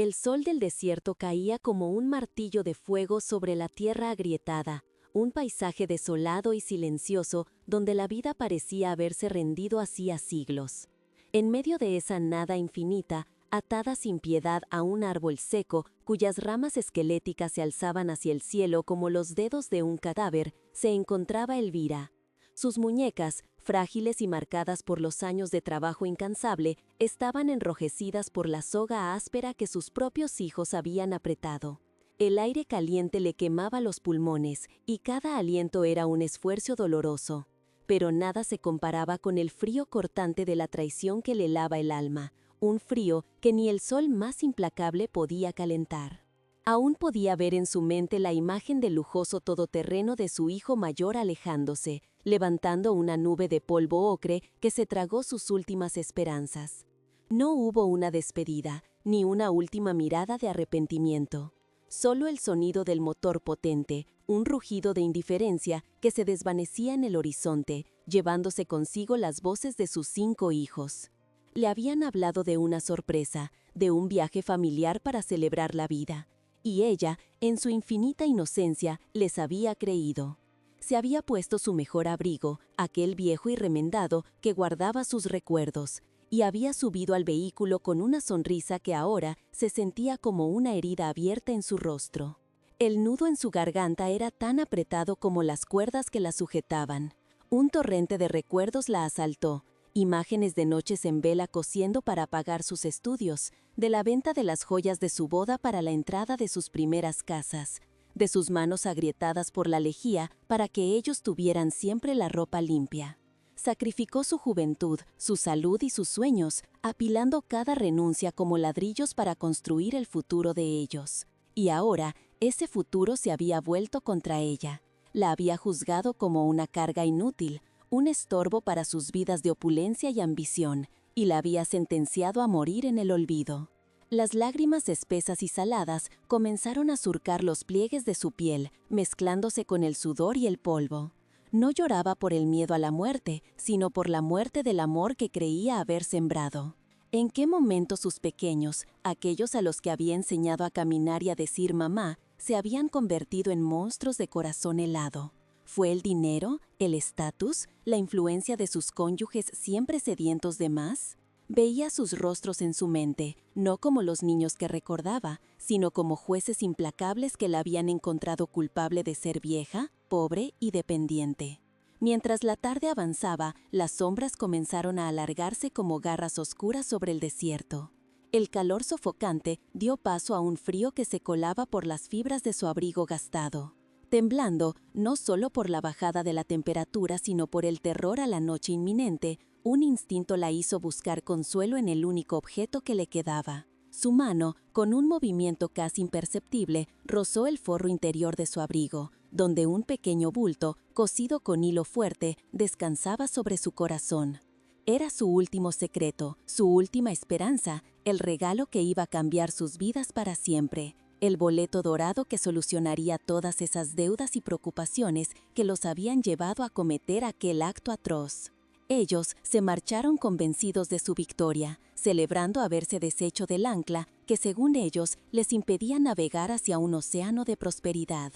El sol del desierto caía como un martillo de fuego sobre la tierra agrietada, un paisaje desolado y silencioso donde la vida parecía haberse rendido hacía siglos. En medio de esa nada infinita, atada sin piedad a un árbol seco cuyas ramas esqueléticas se alzaban hacia el cielo como los dedos de un cadáver, se encontraba Elvira. Sus muñecas, frágiles y marcadas por los años de trabajo incansable, estaban enrojecidas por la soga áspera que sus propios hijos habían apretado. El aire caliente le quemaba los pulmones y cada aliento era un esfuerzo doloroso. Pero nada se comparaba con el frío cortante de la traición que le helaba el alma, un frío que ni el sol más implacable podía calentar. Aún podía ver en su mente la imagen del lujoso todoterreno de su hijo mayor alejándose, levantando una nube de polvo ocre que se tragó sus últimas esperanzas. No hubo una despedida, ni una última mirada de arrepentimiento. Solo el sonido del motor potente, un rugido de indiferencia que se desvanecía en el horizonte, llevándose consigo las voces de sus 5 hijos. Le habían hablado de una sorpresa, de un viaje familiar para celebrar la vida. Y ella, en su infinita inocencia, les había creído. Se había puesto su mejor abrigo, aquel viejo y remendado que guardaba sus recuerdos, y había subido al vehículo con una sonrisa que ahora se sentía como una herida abierta en su rostro. El nudo en su garganta era tan apretado como las cuerdas que la sujetaban. Un torrente de recuerdos la asaltó. Imágenes de noches en vela cosiendo para pagar sus estudios, de la venta de las joyas de su boda para la entrada de sus primeras casas, de sus manos agrietadas por la lejía para que ellos tuvieran siempre la ropa limpia. Sacrificó su juventud, su salud y sus sueños, apilando cada renuncia como ladrillos para construir el futuro de ellos. Y ahora, ese futuro se había vuelto contra ella. La había juzgado como una carga inútil, un estorbo para sus vidas de opulencia y ambición, y la había sentenciado a morir en el olvido. Las lágrimas espesas y saladas comenzaron a surcar los pliegues de su piel, mezclándose con el sudor y el polvo. No lloraba por el miedo a la muerte, sino por la muerte del amor que creía haber sembrado. ¿En qué momento sus pequeños, aquellos a los que había enseñado a caminar y a decir mamá, se habían convertido en monstruos de corazón helado? ¿Fue el dinero, el estatus, la influencia de sus cónyuges siempre sedientos de más? Veía sus rostros en su mente, no como los niños que recordaba, sino como jueces implacables que la habían encontrado culpable de ser vieja, pobre y dependiente. Mientras la tarde avanzaba, las sombras comenzaron a alargarse como garras oscuras sobre el desierto. El calor sofocante dio paso a un frío que se colaba por las fibras de su abrigo gastado. Temblando, no solo por la bajada de la temperatura, sino por el terror a la noche inminente, un instinto la hizo buscar consuelo en el único objeto que le quedaba. Su mano, con un movimiento casi imperceptible, rozó el forro interior de su abrigo, donde un pequeño bulto, cosido con hilo fuerte, descansaba sobre su corazón. Era su último secreto, su última esperanza, el regalo que iba a cambiar sus vidas para siempre. El boleto dorado que solucionaría todas esas deudas y preocupaciones que los habían llevado a cometer aquel acto atroz. Ellos se marcharon convencidos de su victoria, celebrando haberse deshecho del ancla que, según ellos, les impedía navegar hacia un océano de prosperidad.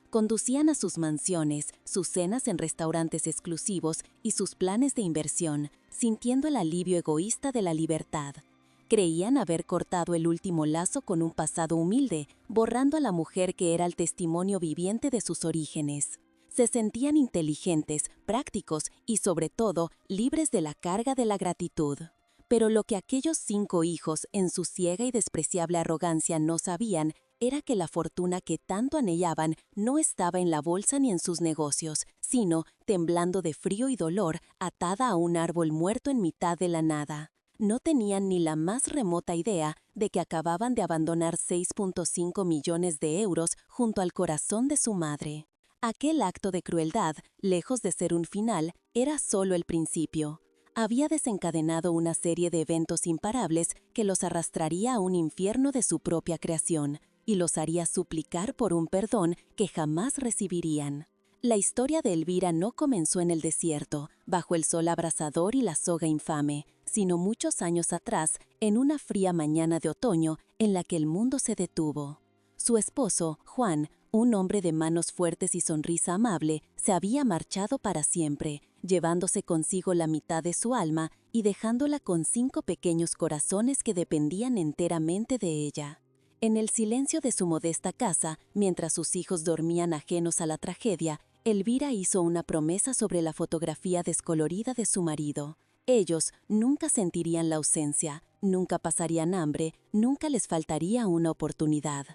Conducían a sus mansiones, sus cenas en restaurantes exclusivos y sus planes de inversión, sintiendo el alivio egoísta de la libertad. Creían haber cortado el último lazo con un pasado humilde, borrando a la mujer que era el testimonio viviente de sus orígenes. Se sentían inteligentes, prácticos y, sobre todo, libres de la carga de la gratitud. Pero lo que aquellos 5 hijos, en su ciega y despreciable arrogancia, no sabían era que la fortuna que tanto anhelaban no estaba en la bolsa ni en sus negocios, sino, temblando de frío y dolor, atada a un árbol muerto en mitad de la nada. No tenían ni la más remota idea de que acababan de abandonar 6.5 millones de euros junto al corazón de su madre. Aquel acto de crueldad, lejos de ser un final, era solo el principio. Había desencadenado una serie de eventos imparables que los arrastraría a un infierno de su propia creación y los haría suplicar por un perdón que jamás recibirían. La historia de Elvira no comenzó en el desierto, bajo el sol abrasador y la soga infame, sino muchos años atrás, en una fría mañana de otoño en la que el mundo se detuvo. Su esposo, Juan, un hombre de manos fuertes y sonrisa amable, se había marchado para siempre, llevándose consigo la mitad de su alma y dejándola con 5 pequeños corazones que dependían enteramente de ella. En el silencio de su modesta casa, mientras sus hijos dormían ajenos a la tragedia, Elvira hizo una promesa sobre la fotografía descolorida de su marido. Ellos nunca sentirían la ausencia, nunca pasarían hambre, nunca les faltaría una oportunidad.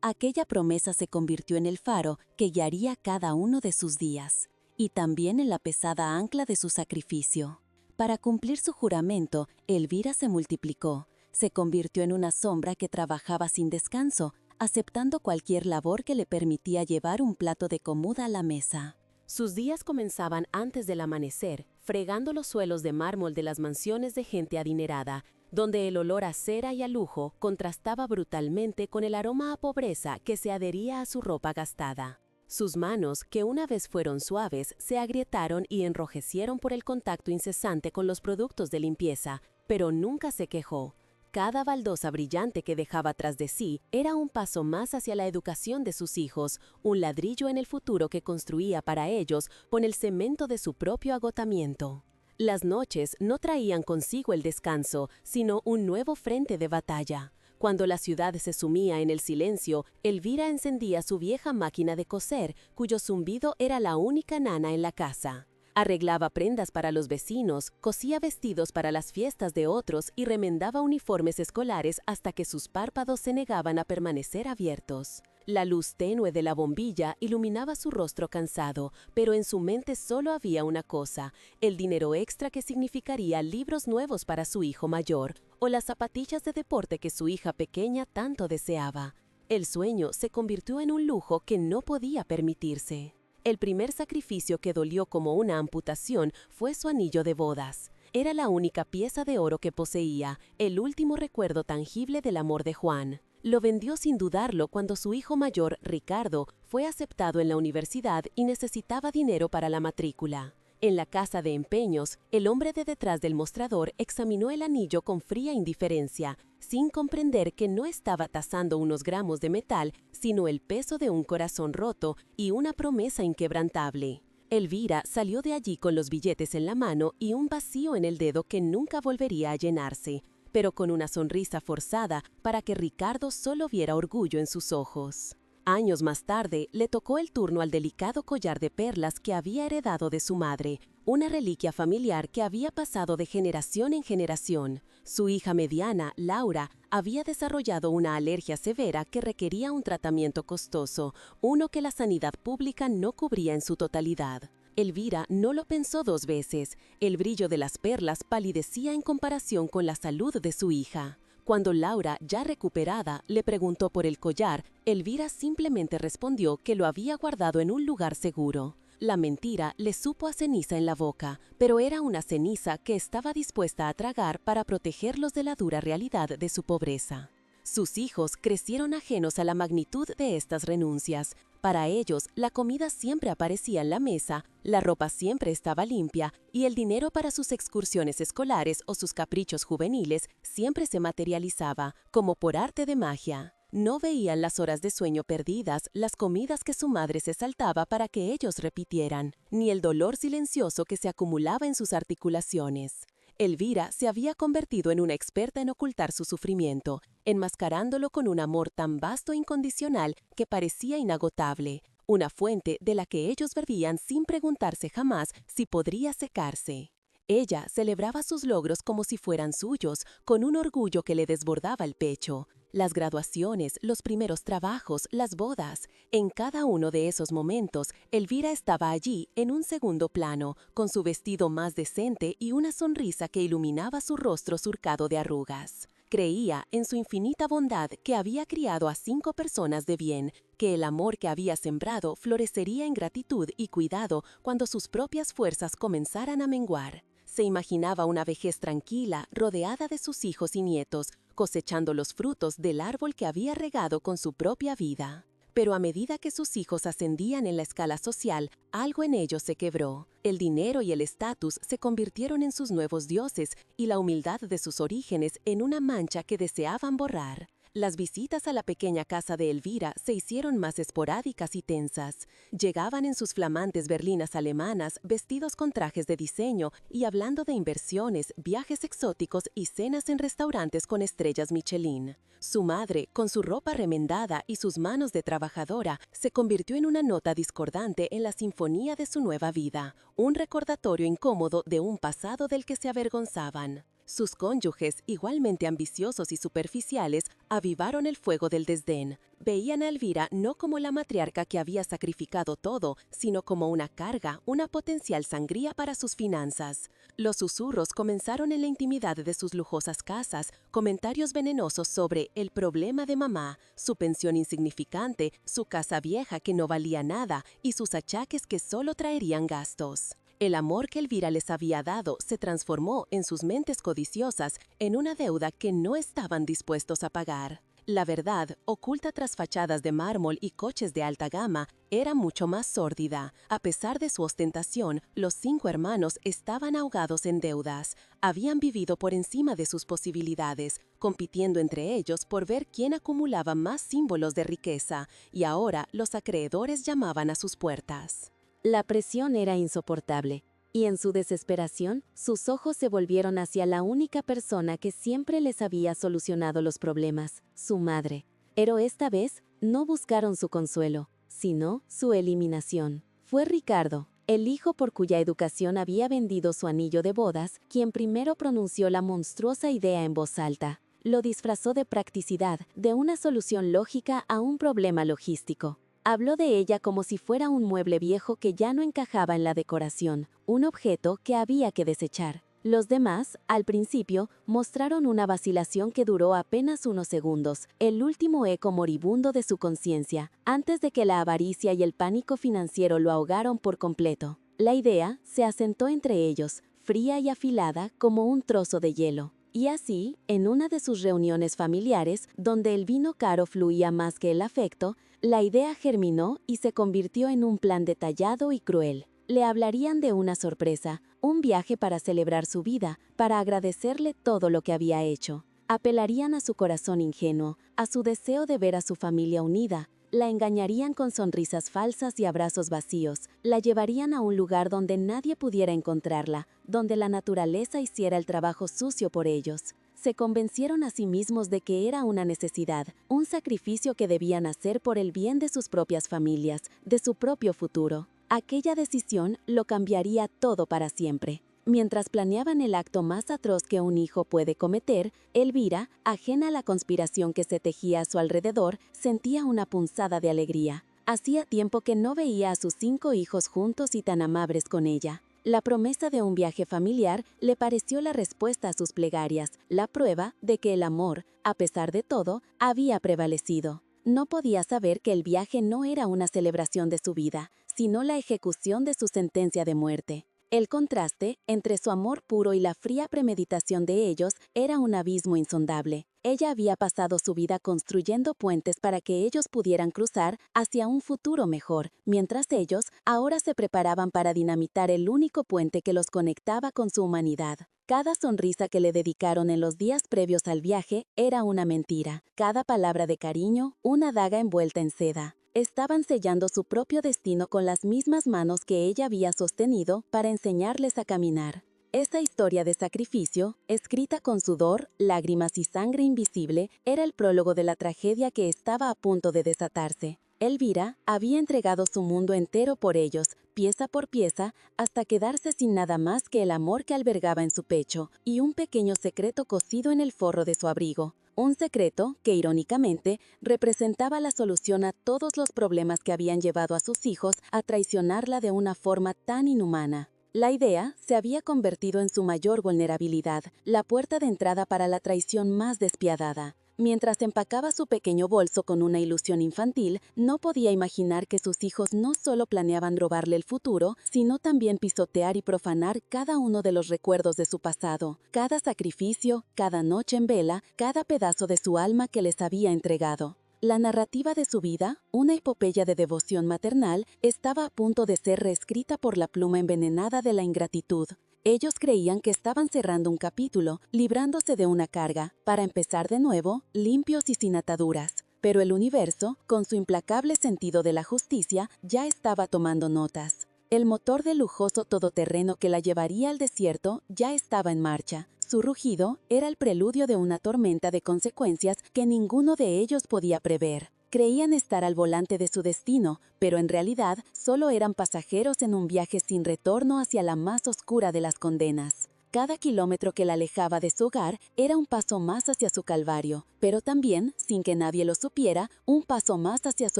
Aquella promesa se convirtió en el faro que guiaría cada uno de sus días, y también en la pesada ancla de su sacrificio. Para cumplir su juramento, Elvira se multiplicó, se convirtió en una sombra que trabajaba sin descanso, aceptando cualquier labor que le permitía llevar un plato de comida a la mesa. Sus días comenzaban antes del amanecer, fregando los suelos de mármol de las mansiones de gente adinerada, donde el olor a cera y a lujo contrastaba brutalmente con el aroma a pobreza que se adhería a su ropa gastada. Sus manos, que una vez fueron suaves, se agrietaron y enrojecieron por el contacto incesante con los productos de limpieza, pero nunca se quejó. Cada baldosa brillante que dejaba tras de sí era un paso más hacia la educación de sus hijos, un ladrillo en el futuro que construía para ellos con el cemento de su propio agotamiento. Las noches no traían consigo el descanso, sino un nuevo frente de batalla. Cuando la ciudad se sumía en el silencio, Elvira encendía su vieja máquina de coser, cuyo zumbido era la única nana en la casa. Arreglaba prendas para los vecinos, cosía vestidos para las fiestas de otros y remendaba uniformes escolares hasta que sus párpados se negaban a permanecer abiertos. La luz tenue de la bombilla iluminaba su rostro cansado, pero en su mente solo había una cosa: el dinero extra que significaría libros nuevos para su hijo mayor, o las zapatillas de deporte que su hija pequeña tanto deseaba. El sueño se convirtió en un lujo que no podía permitirse. El primer sacrificio que dolió como una amputación fue su anillo de bodas. Era la única pieza de oro que poseía, el último recuerdo tangible del amor de Juan. Lo vendió sin dudarlo cuando su hijo mayor, Ricardo, fue aceptado en la universidad y necesitaba dinero para la matrícula. En la casa de empeños, el hombre de detrás del mostrador examinó el anillo con fría indiferencia, sin comprender que no estaba tasando unos gramos de metal, sino el peso de un corazón roto y una promesa inquebrantable. Elvira salió de allí con los billetes en la mano y un vacío en el dedo que nunca volvería a llenarse, pero con una sonrisa forzada para que Ricardo solo viera orgullo en sus ojos. Años más tarde, le tocó el turno al delicado collar de perlas que había heredado de su madre, una reliquia familiar que había pasado de generación en generación. Su hija mediana, Laura, había desarrollado una alergia severa que requería un tratamiento costoso, uno que la sanidad pública no cubría en su totalidad. Elvira no lo pensó 2 veces. El brillo de las perlas palidecía en comparación con la salud de su hija. Cuando Laura, ya recuperada, le preguntó por el collar, Elvira simplemente respondió que lo había guardado en un lugar seguro. La mentira le supo a ceniza en la boca, pero era una ceniza que estaba dispuesta a tragar para protegerlos de la dura realidad de su pobreza. Sus hijos crecieron ajenos a la magnitud de estas renuncias. Para ellos, la comida siempre aparecía en la mesa, la ropa siempre estaba limpia y el dinero para sus excursiones escolares o sus caprichos juveniles siempre se materializaba, como por arte de magia. No veían las horas de sueño perdidas, las comidas que su madre se saltaba para que ellos repitieran, ni el dolor silencioso que se acumulaba en sus articulaciones. Elvira se había convertido en una experta en ocultar su sufrimiento, enmascarándolo con un amor tan vasto e incondicional que parecía inagotable, una fuente de la que ellos bebían sin preguntarse jamás si podría secarse. Ella celebraba sus logros como si fueran suyos, con un orgullo que le desbordaba el pecho. Las graduaciones, los primeros trabajos, las bodas. En cada uno de esos momentos, Elvira estaba allí en un segundo plano, con su vestido más decente y una sonrisa que iluminaba su rostro surcado de arrugas. Creía en su infinita bondad que había criado a 5 personas de bien, que el amor que había sembrado florecería en gratitud y cuidado cuando sus propias fuerzas comenzaran a menguar. Se imaginaba una vejez tranquila, rodeada de sus hijos y nietos, cosechando los frutos del árbol que había regado con su propia vida. Pero a medida que sus hijos ascendían en la escala social, algo en ellos se quebró. El dinero y el estatus se convirtieron en sus nuevos dioses y la humildad de sus orígenes en una mancha que deseaban borrar. Las visitas a la pequeña casa de Elvira se hicieron más esporádicas y tensas. Llegaban en sus flamantes berlinas alemanas, vestidos con trajes de diseño y hablando de inversiones, viajes exóticos y cenas en restaurantes con estrellas Michelin. Su madre, con su ropa remendada y sus manos de trabajadora, se convirtió en una nota discordante en la sinfonía de su nueva vida, un recordatorio incómodo de un pasado del que se avergonzaban. Sus cónyuges, igualmente ambiciosos y superficiales, avivaron el fuego del desdén. Veían a Elvira no como la matriarca que había sacrificado todo, sino como una carga, una potencial sangría para sus finanzas. Los susurros comenzaron en la intimidad de sus lujosas casas, comentarios venenosos sobre el problema de mamá, su pensión insignificante, su casa vieja que no valía nada y sus achaques que solo traerían gastos. El amor que Elvira les había dado se transformó en sus mentes codiciosas en una deuda que no estaban dispuestos a pagar. La verdad, oculta tras fachadas de mármol y coches de alta gama, era mucho más sórdida. A pesar de su ostentación, los 5 hermanos estaban ahogados en deudas. Habían vivido por encima de sus posibilidades, compitiendo entre ellos por ver quién acumulaba más símbolos de riqueza, y ahora los acreedores llamaban a sus puertas. La presión era insoportable, y en su desesperación, sus ojos se volvieron hacia la única persona que siempre les había solucionado los problemas, su madre. Pero esta vez, no buscaron su consuelo, sino su eliminación. Fue Ricardo, el hijo por cuya educación había vendido su anillo de bodas, quien primero pronunció la monstruosa idea en voz alta. Lo disfrazó de practicidad, de una solución lógica a un problema logístico. Habló de ella como si fuera un mueble viejo que ya no encajaba en la decoración, un objeto que había que desechar. Los demás, al principio, mostraron una vacilación que duró apenas unos segundos, el último eco moribundo de su conciencia, antes de que la avaricia y el pánico financiero lo ahogaron por completo. La idea se asentó entre ellos, fría y afilada como un trozo de hielo. Y así, en una de sus reuniones familiares, donde el vino caro fluía más que el afecto, la idea germinó y se convirtió en un plan detallado y cruel. Le hablarían de una sorpresa, un viaje para celebrar su vida, para agradecerle todo lo que había hecho. Apelarían a su corazón ingenuo, a su deseo de ver a su familia unida. La engañarían con sonrisas falsas y abrazos vacíos. La llevarían a un lugar donde nadie pudiera encontrarla, donde la naturaleza hiciera el trabajo sucio por ellos. Se convencieron a sí mismos de que era una necesidad, un sacrificio que debían hacer por el bien de sus propias familias, de su propio futuro. Aquella decisión lo cambiaría todo para siempre. Mientras planeaban el acto más atroz que un hijo puede cometer, Elvira, ajena a la conspiración que se tejía a su alrededor, sentía una punzada de alegría. Hacía tiempo que no veía a sus 5 hijos juntos y tan amables con ella. La promesa de un viaje familiar le pareció la respuesta a sus plegarias, la prueba de que el amor, a pesar de todo, había prevalecido. No podía saber que el viaje no era una celebración de su vida, sino la ejecución de su sentencia de muerte. El contraste entre su amor puro y la fría premeditación de ellos era un abismo insondable. Ella había pasado su vida construyendo puentes para que ellos pudieran cruzar hacia un futuro mejor, mientras ellos ahora se preparaban para dinamitar el único puente que los conectaba con su humanidad. Cada sonrisa que le dedicaron en los días previos al viaje era una mentira. Cada palabra de cariño, una daga envuelta en seda. Estaban sellando su propio destino con las mismas manos que ella había sostenido para enseñarles a caminar. Esta historia de sacrificio, escrita con sudor, lágrimas y sangre invisible, era el prólogo de la tragedia que estaba a punto de desatarse. Elvira había entregado su mundo entero por ellos, pieza por pieza, hasta quedarse sin nada más que el amor que albergaba en su pecho y un pequeño secreto cosido en el forro de su abrigo. Un secreto que, irónicamente, representaba la solución a todos los problemas que habían llevado a sus hijos a traicionarla de una forma tan inhumana. La idea se había convertido en su mayor vulnerabilidad, la puerta de entrada para la traición más despiadada. Mientras empacaba su pequeño bolso con una ilusión infantil, no podía imaginar que sus hijos no solo planeaban robarle el futuro, sino también pisotear y profanar cada uno de los recuerdos de su pasado, cada sacrificio, cada noche en vela, cada pedazo de su alma que les había entregado. La narrativa de su vida, una epopeya de devoción maternal, estaba a punto de ser reescrita por la pluma envenenada de la ingratitud. Ellos creían que estaban cerrando un capítulo, librándose de una carga, para empezar de nuevo, limpios y sin ataduras. Pero el universo, con su implacable sentido de la justicia, ya estaba tomando notas. El motor del lujoso todoterreno que la llevaría al desierto ya estaba en marcha. Su rugido era el preludio de una tormenta de consecuencias que ninguno de ellos podía prever. Creían estar al volante de su destino, pero en realidad solo eran pasajeros en un viaje sin retorno hacia la más oscura de las condenas. Cada kilómetro que la alejaba de su hogar era un paso más hacia su calvario, pero también, sin que nadie lo supiera, un paso más hacia su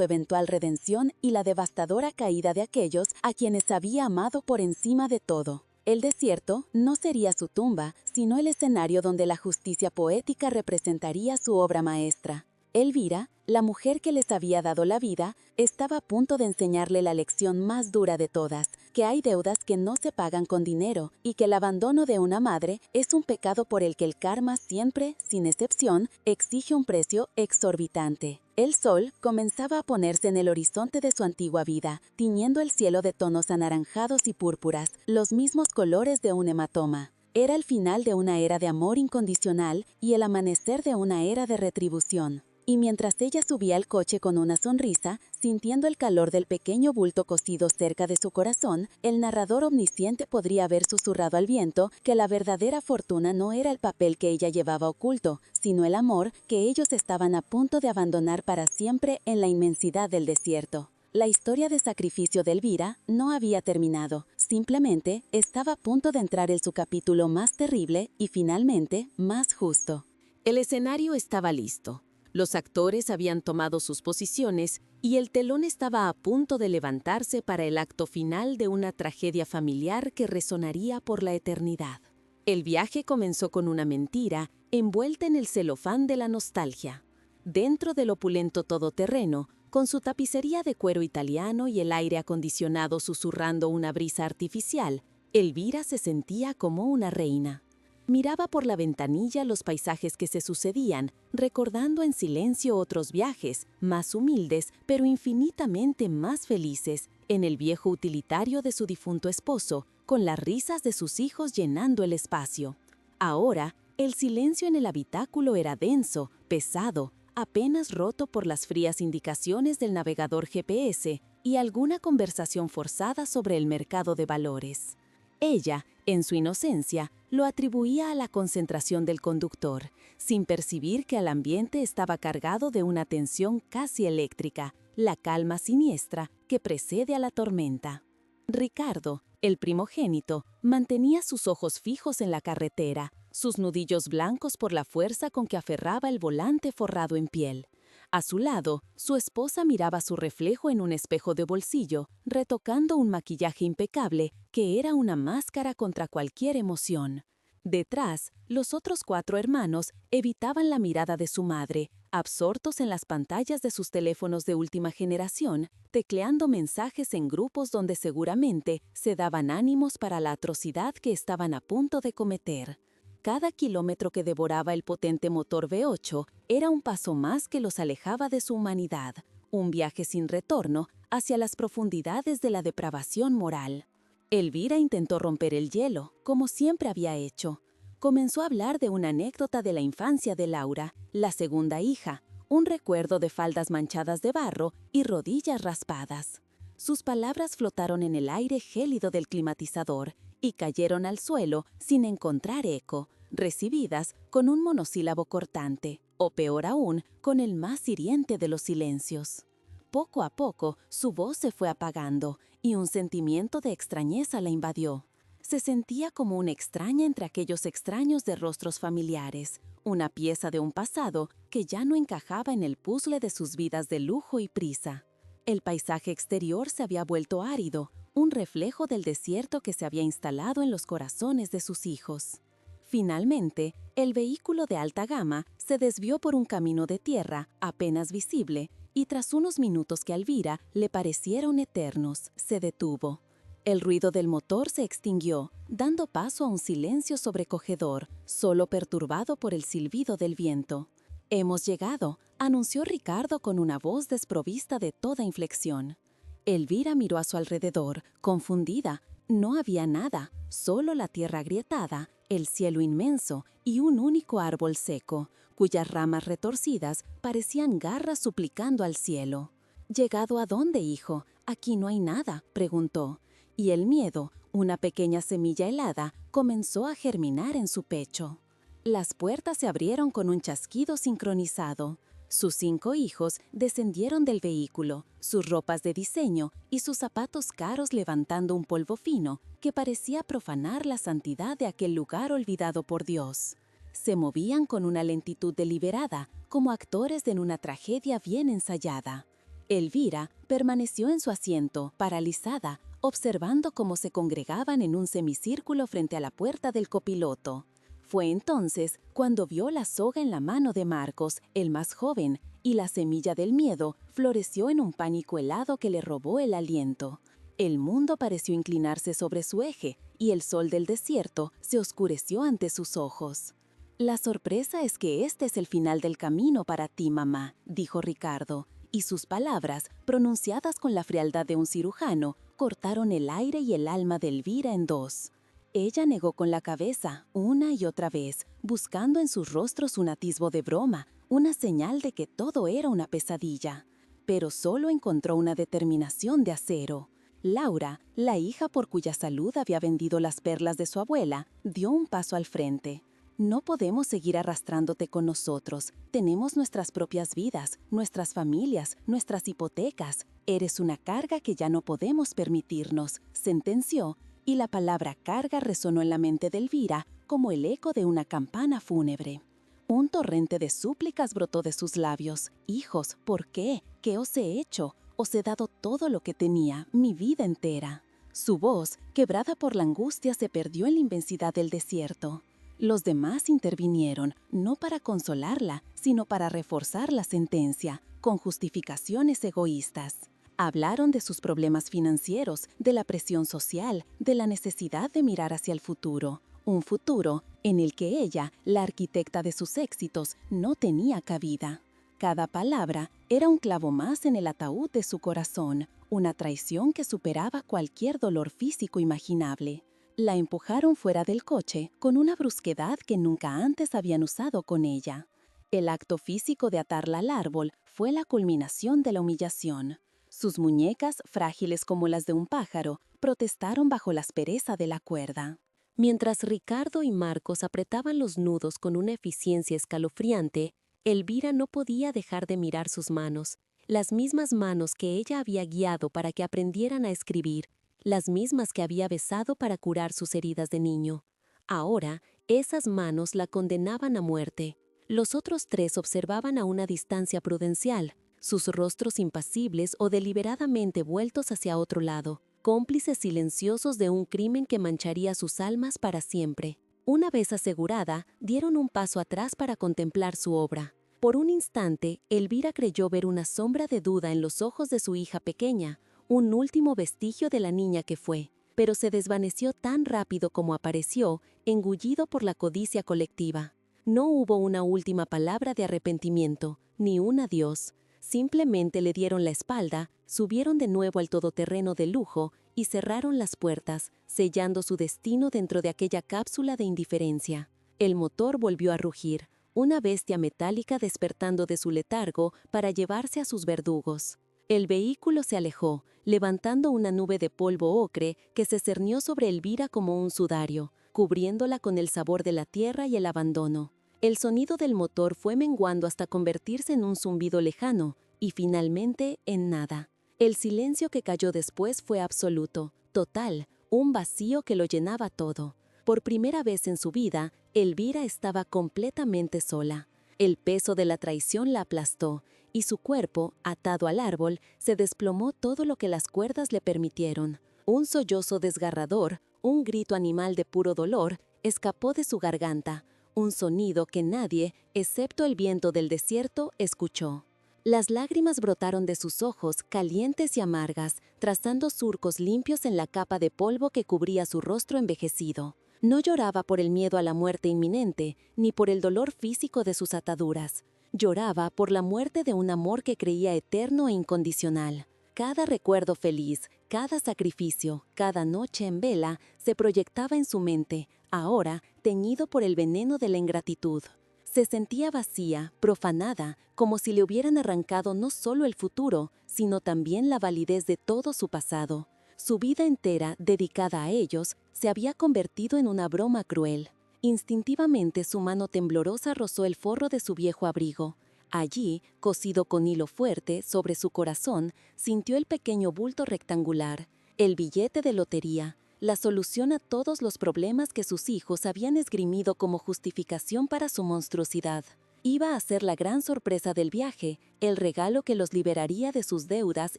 eventual redención y la devastadora caída de aquellos a quienes había amado por encima de todo. El desierto no sería su tumba, sino el escenario donde la justicia poética representaría su obra maestra. Elvira, la mujer que les había dado la vida, estaba a punto de enseñarle la lección más dura de todas, que hay deudas que no se pagan con dinero y que el abandono de una madre es un pecado por el que el karma siempre, sin excepción, exige un precio exorbitante. El sol comenzaba a ponerse en el horizonte de su antigua vida, tiñendo el cielo de tonos anaranjados y púrpuras, los mismos colores de un hematoma. Era el final de una era de amor incondicional y el amanecer de una era de retribución. Y mientras ella subía al coche con una sonrisa, sintiendo el calor del pequeño bulto cosido cerca de su corazón, el narrador omnisciente podría haber susurrado al viento que la verdadera fortuna no era el papel que ella llevaba oculto, sino el amor que ellos estaban a punto de abandonar para siempre en la inmensidad del desierto. La historia de sacrificio de Elvira no había terminado, simplemente estaba a punto de entrar en su capítulo más terrible y finalmente más justo. El escenario estaba listo. Los actores habían tomado sus posiciones y el telón estaba a punto de levantarse para el acto final de una tragedia familiar que resonaría por la eternidad. El viaje comenzó con una mentira envuelta en el celofán de la nostalgia. Dentro del opulento todoterreno, con su tapicería de cuero italiano y el aire acondicionado susurrando una brisa artificial, Elvira se sentía como una reina. Miraba por la ventanilla los paisajes que se sucedían, recordando en silencio otros viajes, más humildes, pero infinitamente más felices, en el viejo utilitario de su difunto esposo, con las risas de sus hijos llenando el espacio. Ahora, el silencio en el habitáculo era denso, pesado, apenas roto por las frías indicaciones del navegador GPS y alguna conversación forzada sobre el mercado de valores. Ella, en su inocencia, lo atribuía a la concentración del conductor, sin percibir que el ambiente estaba cargado de una tensión casi eléctrica, la calma siniestra que precede a la tormenta. Ricardo, el primogénito, mantenía sus ojos fijos en la carretera, sus nudillos blancos por la fuerza con que aferraba el volante forrado en piel. A su lado, su esposa miraba su reflejo en un espejo de bolsillo, retocando un maquillaje impecable que era una máscara contra cualquier emoción. Detrás, los otros 4 hermanos evitaban la mirada de su madre, absortos en las pantallas de sus teléfonos de última generación, tecleando mensajes en grupos donde seguramente se daban ánimos para la atrocidad que estaban a punto de cometer. Cada kilómetro que devoraba el potente motor V8 era un paso más que los alejaba de su humanidad, un viaje sin retorno hacia las profundidades de la depravación moral. Elvira intentó romper el hielo, como siempre había hecho. Comenzó a hablar de una anécdota de la infancia de Laura, la segunda hija, un recuerdo de faldas manchadas de barro y rodillas raspadas. Sus palabras flotaron en el aire gélido del climatizador y cayeron al suelo sin encontrar eco, recibidas con un monosílabo cortante, o peor aún, con el más hiriente de los silencios. Poco a poco, su voz se fue apagando y un sentimiento de extrañeza la invadió. Se sentía como una extraña entre aquellos extraños de rostros familiares, una pieza de un pasado que ya no encajaba en el puzzle de sus vidas de lujo y prisa. El paisaje exterior se había vuelto árido, un reflejo del desierto que se había instalado en los corazones de sus hijos. Finalmente, el vehículo de alta gama se desvió por un camino de tierra apenas visible y tras unos minutos que a Elvira le parecieron eternos, se detuvo. El ruido del motor se extinguió, dando paso a un silencio sobrecogedor, solo perturbado por el silbido del viento. Hemos llegado, anunció Ricardo con una voz desprovista de toda inflexión. Elvira miró a su alrededor, confundida. No había nada, solo la tierra agrietada, el cielo inmenso y un único árbol seco, cuyas ramas retorcidas parecían garras suplicando al cielo. ¿Llegado a dónde, hijo? Aquí no hay nada, preguntó. Y el miedo, una pequeña semilla helada, comenzó a germinar en su pecho. Las puertas se abrieron con un chasquido sincronizado. Sus 5 hijos descendieron del vehículo, sus ropas de diseño y sus zapatos caros levantando un polvo fino que parecía profanar la santidad de aquel lugar olvidado por Dios. Se movían con una lentitud deliberada, como actores en una tragedia bien ensayada. Elvira permaneció en su asiento, paralizada, observando cómo se congregaban en un semicírculo frente a la puerta del copiloto. Fue entonces cuando vio la soga en la mano de Marcos, el más joven, y la semilla del miedo floreció en un pánico helado que le robó el aliento. El mundo pareció inclinarse sobre su eje y el sol del desierto se oscureció ante sus ojos. «La sorpresa es que este es el final del camino para ti, mamá», dijo Ricardo, y sus palabras, pronunciadas con la frialdad de un cirujano, cortaron el aire y el alma de Elvira en dos. Ella negó con la cabeza, una y otra vez, buscando en sus rostros un atisbo de broma, una señal de que todo era una pesadilla. Pero solo encontró una determinación de acero. Laura, la hija por cuya salud había vendido las perlas de su abuela, dio un paso al frente. «No podemos seguir arrastrándote con nosotros. Tenemos nuestras propias vidas, nuestras familias, nuestras hipotecas. Eres una carga que ya no podemos permitirnos», sentenció, y la palabra carga resonó en la mente de Elvira como el eco de una campana fúnebre. Un torrente de súplicas brotó de sus labios. «Hijos, ¿por qué? ¿Qué os he hecho? Os he dado todo lo que tenía, mi vida entera». Su voz, quebrada por la angustia, se perdió en la inmensidad del desierto. Los demás intervinieron, no para consolarla, sino para reforzar la sentencia, con justificaciones egoístas. Hablaron de sus problemas financieros, de la presión social, de la necesidad de mirar hacia el futuro. Un futuro en el que ella, la arquitecta de sus éxitos, no tenía cabida. Cada palabra era un clavo más en el ataúd de su corazón, una traición que superaba cualquier dolor físico imaginable. La empujaron fuera del coche con una brusquedad que nunca antes habían usado con ella. El acto físico de atarla al árbol fue la culminación de la humillación. Sus muñecas, frágiles como las de un pájaro, protestaron bajo la aspereza de la cuerda. Mientras Ricardo y Marcos apretaban los nudos con una eficiencia escalofriante, Elvira no podía dejar de mirar sus manos, las mismas manos que ella había guiado para que aprendieran a escribir, las mismas que había besado para curar sus heridas de niño. Ahora, esas manos la condenaban a muerte. Los otros 3 observaban a una distancia prudencial, sus rostros impasibles o deliberadamente vueltos hacia otro lado, cómplices silenciosos de un crimen que mancharía sus almas para siempre. Una vez asegurada, dieron un paso atrás para contemplar su obra. Por un instante, Elvira creyó ver una sombra de duda en los ojos de su hija pequeña, un último vestigio de la niña que fue, pero se desvaneció tan rápido como apareció, engullido por la codicia colectiva. No hubo una última palabra de arrepentimiento, ni un adiós. Simplemente le dieron la espalda, subieron de nuevo al todoterreno de lujo y cerraron las puertas, sellando su destino dentro de aquella cápsula de indiferencia. El motor volvió a rugir, una bestia metálica despertando de su letargo para llevarse a sus verdugos. El vehículo se alejó, levantando una nube de polvo ocre que se cernió sobre Elvira como un sudario, cubriéndola con el sabor de la tierra y el abandono. El sonido del motor fue menguando hasta convertirse en un zumbido lejano, y finalmente en nada. El silencio que cayó después fue absoluto, total, un vacío que lo llenaba todo. Por primera vez en su vida, Elvira estaba completamente sola. El peso de la traición la aplastó, y su cuerpo, atado al árbol, se desplomó todo lo que las cuerdas le permitieron. Un sollozo desgarrador, un grito animal de puro dolor, escapó de su garganta, un sonido que nadie, excepto el viento del desierto, escuchó. Las lágrimas brotaron de sus ojos, calientes y amargas, trazando surcos limpios en la capa de polvo que cubría su rostro envejecido. No lloraba por el miedo a la muerte inminente, ni por el dolor físico de sus ataduras. Lloraba por la muerte de un amor que creía eterno e incondicional. Cada recuerdo feliz, cada sacrificio, cada noche en vela se proyectaba en su mente, ahora teñido por el veneno de la ingratitud. Se sentía vacía, profanada, como si le hubieran arrancado no solo el futuro, sino también la validez de todo su pasado. Su vida entera, dedicada a ellos, se había convertido en una broma cruel. Instintivamente su mano temblorosa rozó el forro de su viejo abrigo. Allí, cosido con hilo fuerte sobre su corazón, sintió el pequeño bulto rectangular, el billete de lotería, la solución a todos los problemas que sus hijos habían esgrimido como justificación para su monstruosidad. Iba a ser la gran sorpresa del viaje, el regalo que los liberaría de sus deudas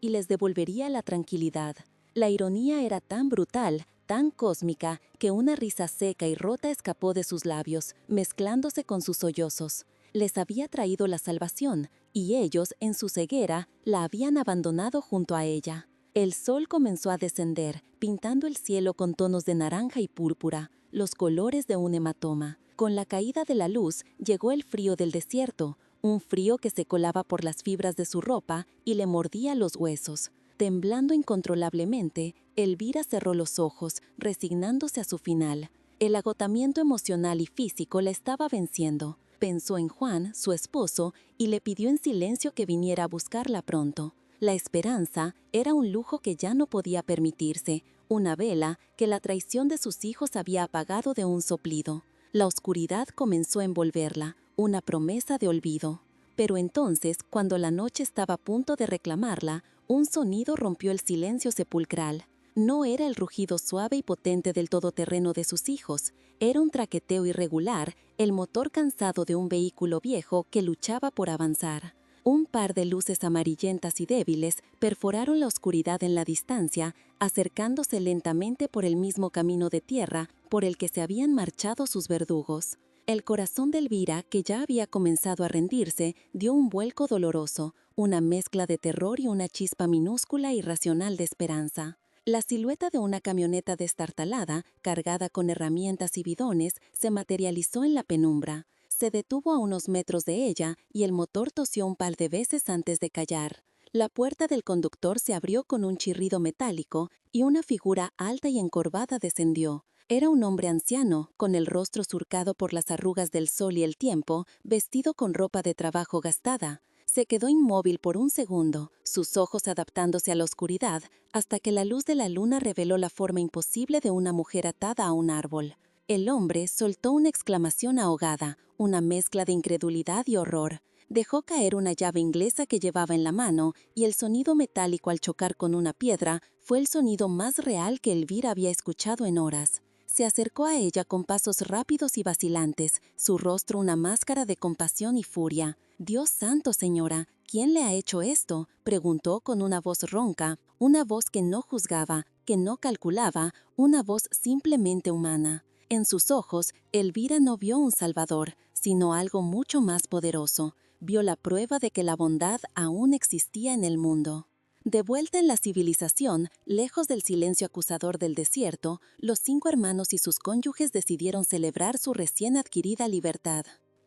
y les devolvería la tranquilidad. La ironía era tan brutal, tan cósmica, que una risa seca y rota escapó de sus labios, mezclándose con sus sollozos. Les había traído la salvación, y ellos, en su ceguera, la habían abandonado junto a ella. El sol comenzó a descender, pintando el cielo con tonos de naranja y púrpura, los colores de un hematoma. Con la caída de la luz llegó el frío del desierto, un frío que se colaba por las fibras de su ropa y le mordía los huesos. Temblando incontrolablemente, Elvira cerró los ojos, resignándose a su final. El agotamiento emocional y físico la estaba venciendo. Pensó en Juan, su esposo, y le pidió en silencio que viniera a buscarla pronto. La esperanza era un lujo que ya no podía permitirse, una vela que la traición de sus hijos había apagado de un soplido. La oscuridad comenzó a envolverla, una promesa de olvido. Pero entonces, cuando la noche estaba a punto de reclamarla, un sonido rompió el silencio sepulcral. No era el rugido suave y potente del todoterreno de sus hijos, era un traqueteo irregular, el motor cansado de un vehículo viejo que luchaba por avanzar. Un par de luces amarillentas y débiles perforaron la oscuridad en la distancia, acercándose lentamente por el mismo camino de tierra por el que se habían marchado sus verdugos. El corazón de Elvira, que ya había comenzado a rendirse, dio un vuelco doloroso, una mezcla de terror y una chispa minúscula y racional de esperanza. La silueta de una camioneta destartalada, cargada con herramientas y bidones, se materializó en la penumbra. Se detuvo a unos metros de ella y el motor tosió un par de veces antes de callar. La puerta del conductor se abrió con un chirrido metálico y una figura alta y encorvada descendió. Era un hombre anciano, con el rostro surcado por las arrugas del sol y el tiempo, vestido con ropa de trabajo gastada. Se quedó inmóvil por un segundo, sus ojos adaptándose a la oscuridad, hasta que la luz de la luna reveló la forma imposible de una mujer atada a un árbol. El hombre soltó una exclamación ahogada, una mezcla de incredulidad y horror. Dejó caer una llave inglesa que llevaba en la mano, y el sonido metálico al chocar con una piedra fue el sonido más real que Elvira había escuchado en horas. Se acercó a ella con pasos rápidos y vacilantes, su rostro una máscara de compasión y furia. «Dios santo, señora, ¿quién le ha hecho esto?», preguntó con una voz ronca, una voz que no juzgaba, que no calculaba, una voz simplemente humana. En sus ojos, Elvira no vio un salvador, sino algo mucho más poderoso. Vio la prueba de que la bondad aún existía en el mundo. De vuelta en la civilización, lejos del silencio acusador del desierto, los 5 hermanos y sus cónyuges decidieron celebrar su recién adquirida libertad.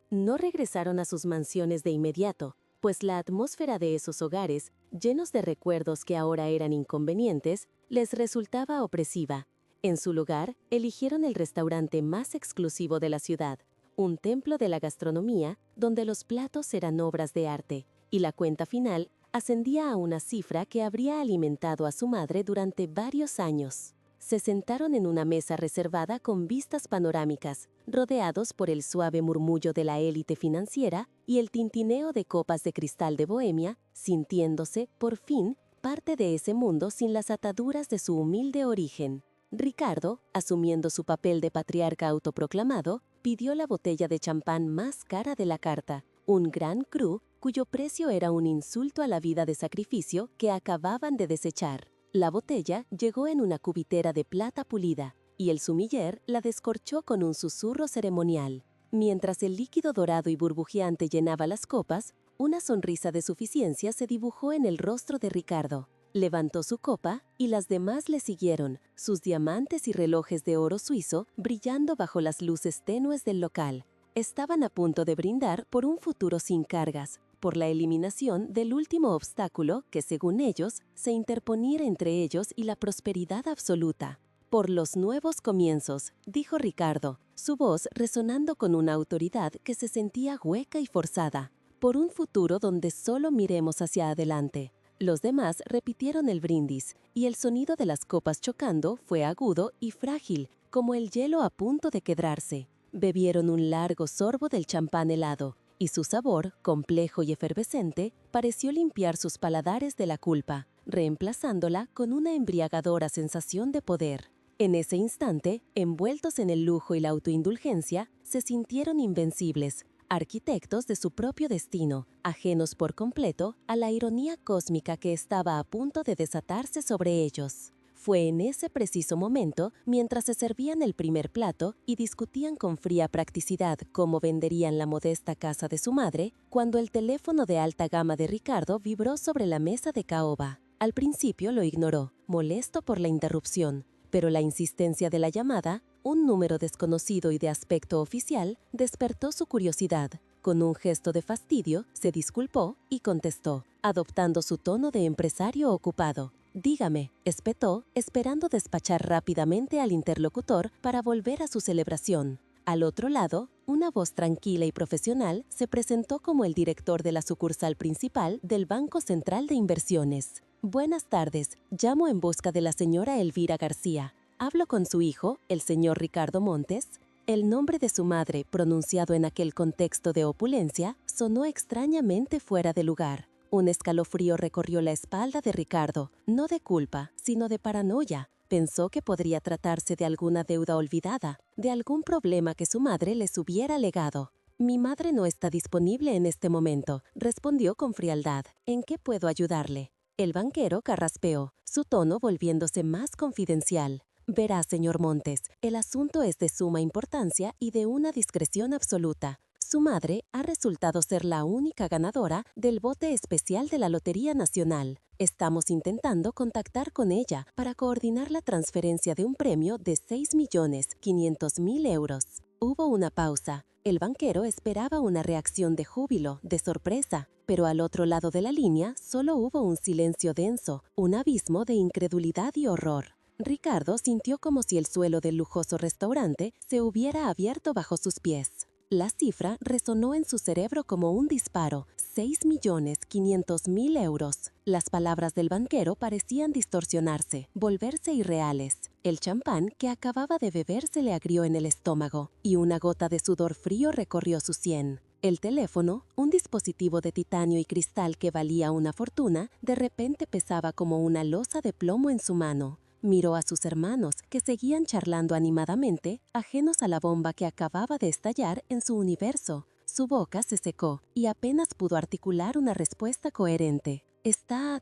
No regresaron a sus mansiones de inmediato, pues la atmósfera de esos hogares, llenos de recuerdos que ahora eran inconvenientes, les resultaba opresiva. En su lugar, eligieron el restaurante más exclusivo de la ciudad, un templo de la gastronomía donde los platos eran obras de arte, y la cuenta final ascendía a una cifra que habría alimentado a su madre durante varios años. Se sentaron en una mesa reservada con vistas panorámicas, rodeados por el suave murmullo de la élite financiera y el tintineo de copas de cristal de Bohemia, sintiéndose, por fin, parte de ese mundo sin las ataduras de su humilde origen. Ricardo, asumiendo su papel de patriarca autoproclamado, pidió la botella de champán más cara de la carta, un Grand Cru cuyo precio era un insulto a la vida de sacrificio que acababan de desechar. La botella llegó en una cubitera de plata pulida, y el sumiller la descorchó con un susurro ceremonial. Mientras el líquido dorado y burbujeante llenaba las copas, una sonrisa de suficiencia se dibujó en el rostro de Ricardo. Levantó su copa y las demás le siguieron, sus diamantes y relojes de oro suizo brillando bajo las luces tenues del local. Estaban a punto de brindar por un futuro sin cargas, por la eliminación del último obstáculo que, según ellos, se interponiera entre ellos y la prosperidad absoluta. Por los nuevos comienzos, dijo Ricardo, su voz resonando con una autoridad que se sentía hueca y forzada. Por un futuro donde solo miremos hacia adelante. Los demás repitieron el brindis, y el sonido de las copas chocando fue agudo y frágil, como el hielo a punto de quebrarse. Bebieron un largo sorbo del champán helado, y su sabor, complejo y efervescente, pareció limpiar sus paladares de la culpa, reemplazándola con una embriagadora sensación de poder. En ese instante, envueltos en el lujo y la autoindulgencia, se sintieron invencibles, arquitectos de su propio destino, ajenos por completo a la ironía cósmica que estaba a punto de desatarse sobre ellos. Fue en ese preciso momento, mientras se servían el primer plato y discutían con fría practicidad cómo venderían la modesta casa de su madre, cuando el teléfono de alta gama de Ricardo vibró sobre la mesa de caoba. Al principio lo ignoró, molesto por la interrupción, pero la insistencia de la llamada, un número desconocido y de aspecto oficial, despertó su curiosidad. Con un gesto de fastidio, se disculpó y contestó, adoptando su tono de empresario ocupado. «Dígame», espetó, esperando despachar rápidamente al interlocutor para volver a su celebración. Al otro lado, una voz tranquila y profesional se presentó como el director de la sucursal principal del Banco Central de Inversiones. «Buenas tardes, llamo en busca de la señora Elvira García. ¿Hablo con su hijo, el señor Ricardo Montes?» El nombre de su madre, pronunciado en aquel contexto de opulencia, sonó extrañamente fuera de lugar. Un escalofrío recorrió la espalda de Ricardo, no de culpa, sino de paranoia. Pensó que podría tratarse de alguna deuda olvidada, de algún problema que su madre les hubiera legado. «Mi madre no está disponible en este momento», respondió con frialdad. «¿En qué puedo ayudarle?» El banquero carraspeó, su tono volviéndose más confidencial. «Verá, señor Montes, el asunto es de suma importancia y de una discreción absoluta. Su madre ha resultado ser la única ganadora del bote especial de la Lotería Nacional. Estamos intentando contactar con ella para coordinar la transferencia de un premio de 6.500.000 euros». Hubo una pausa. El banquero esperaba una reacción de júbilo, de sorpresa, pero al otro lado de la línea solo hubo un silencio denso, un abismo de incredulidad y horror. Ricardo sintió como si el suelo del lujoso restaurante se hubiera abierto bajo sus pies. La cifra resonó en su cerebro como un disparo, 6.500.000 euros. Las palabras del banquero parecían distorsionarse, volverse irreales. El champán que acababa de beber se le agrió en el estómago, y una gota de sudor frío recorrió su sien. El teléfono, un dispositivo de titanio y cristal que valía una fortuna, de repente pesaba como una losa de plomo en su mano. Miró a sus hermanos, que seguían charlando animadamente, ajenos a la bomba que acababa de estallar en su universo. Su boca se secó, y apenas pudo articular una respuesta coherente. ¿Está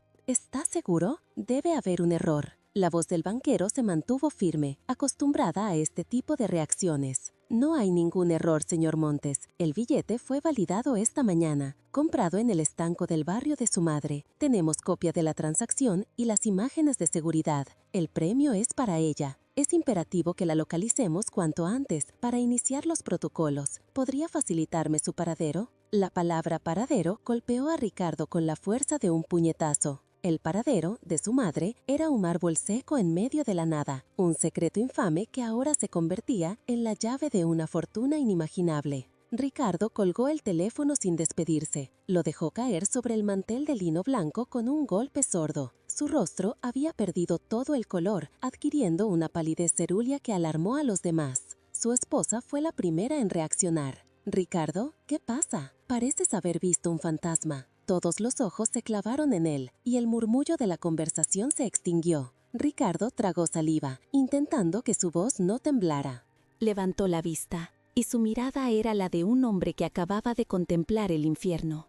seguro? Debe haber un error». La voz del banquero se mantuvo firme, acostumbrada a este tipo de reacciones. «No hay ningún error, señor Montes. El billete fue validado esta mañana, comprado en el estanco del barrio de su madre. Tenemos copia de la transacción y las imágenes de seguridad. El premio es para ella. Es imperativo que la localicemos cuanto antes para iniciar los protocolos. ¿Podría facilitarme su paradero?». La palabra paradero golpeó a Ricardo con la fuerza de un puñetazo. El paradero, de su madre, era un árbol seco en medio de la nada, un secreto infame que ahora se convertía en la llave de una fortuna inimaginable. Ricardo colgó el teléfono sin despedirse, lo dejó caer sobre el mantel de lino blanco con un golpe sordo. Su rostro había perdido todo el color, adquiriendo una palidez cerúlea que alarmó a los demás. Su esposa fue la primera en reaccionar. «Ricardo, ¿qué pasa? Pareces haber visto un fantasma». Todos los ojos se clavaron en él, y el murmullo de la conversación se extinguió. Ricardo tragó saliva, intentando que su voz no temblara. Levantó la vista, y su mirada era la de un hombre que acababa de contemplar el infierno.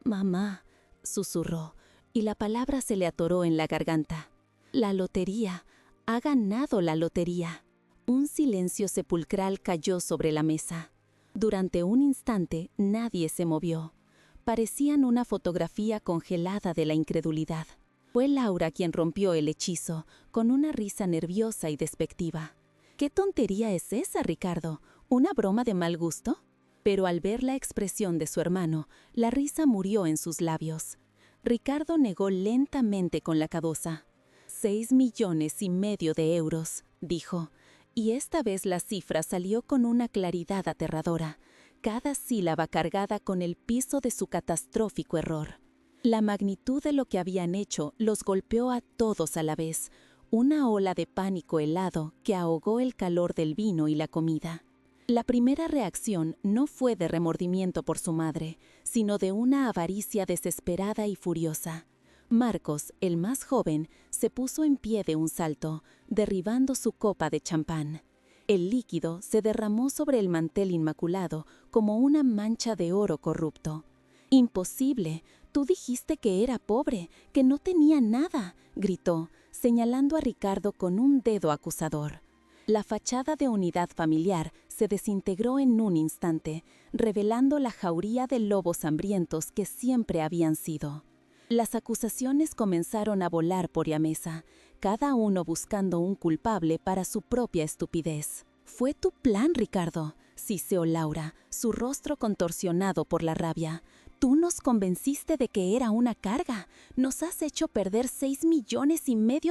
«Mamá», susurró, y la palabra se le atoró en la garganta. «La lotería. Ha ganado la lotería». Un silencio sepulcral cayó sobre la mesa. Durante un instante nadie se movió. Parecían una fotografía congelada de la incredulidad. Fue Laura quien rompió el hechizo, con una risa nerviosa y despectiva. «¿Qué tontería es esa, Ricardo? ¿Una broma de mal gusto?». Pero al ver la expresión de su hermano, la risa murió en sus labios. Ricardo negó lentamente con la cabeza. 6,5 millones de euros, dijo, y esta vez la cifra salió con una claridad aterradora, cada sílaba cargada con el piso de su catastrófico error. La magnitud de lo que habían hecho los golpeó a todos a la vez, una ola de pánico helado que ahogó el calor del vino y la comida. La primera reacción no fue de remordimiento por su madre, sino de una avaricia desesperada y furiosa. Marcos, el más joven, se puso en pie de un salto, derribando su copa de champán. El líquido se derramó sobre el mantel inmaculado como una mancha de oro corrupto. «Imposible, tú dijiste que era pobre, que no tenía nada», gritó, señalando a Ricardo con un dedo acusador. La fachada de unidad familiar se desintegró en un instante, revelando la jauría de lobos hambrientos que siempre habían sido. Las acusaciones comenzaron a volar por la mesa, cada uno buscando un culpable para su propia estupidez. «Fue tu plan, Ricardo», siseó Laura, su rostro contorsionado por la rabia. «Tú nos convenciste de que era una carga. Nos has hecho perder 6,5 millones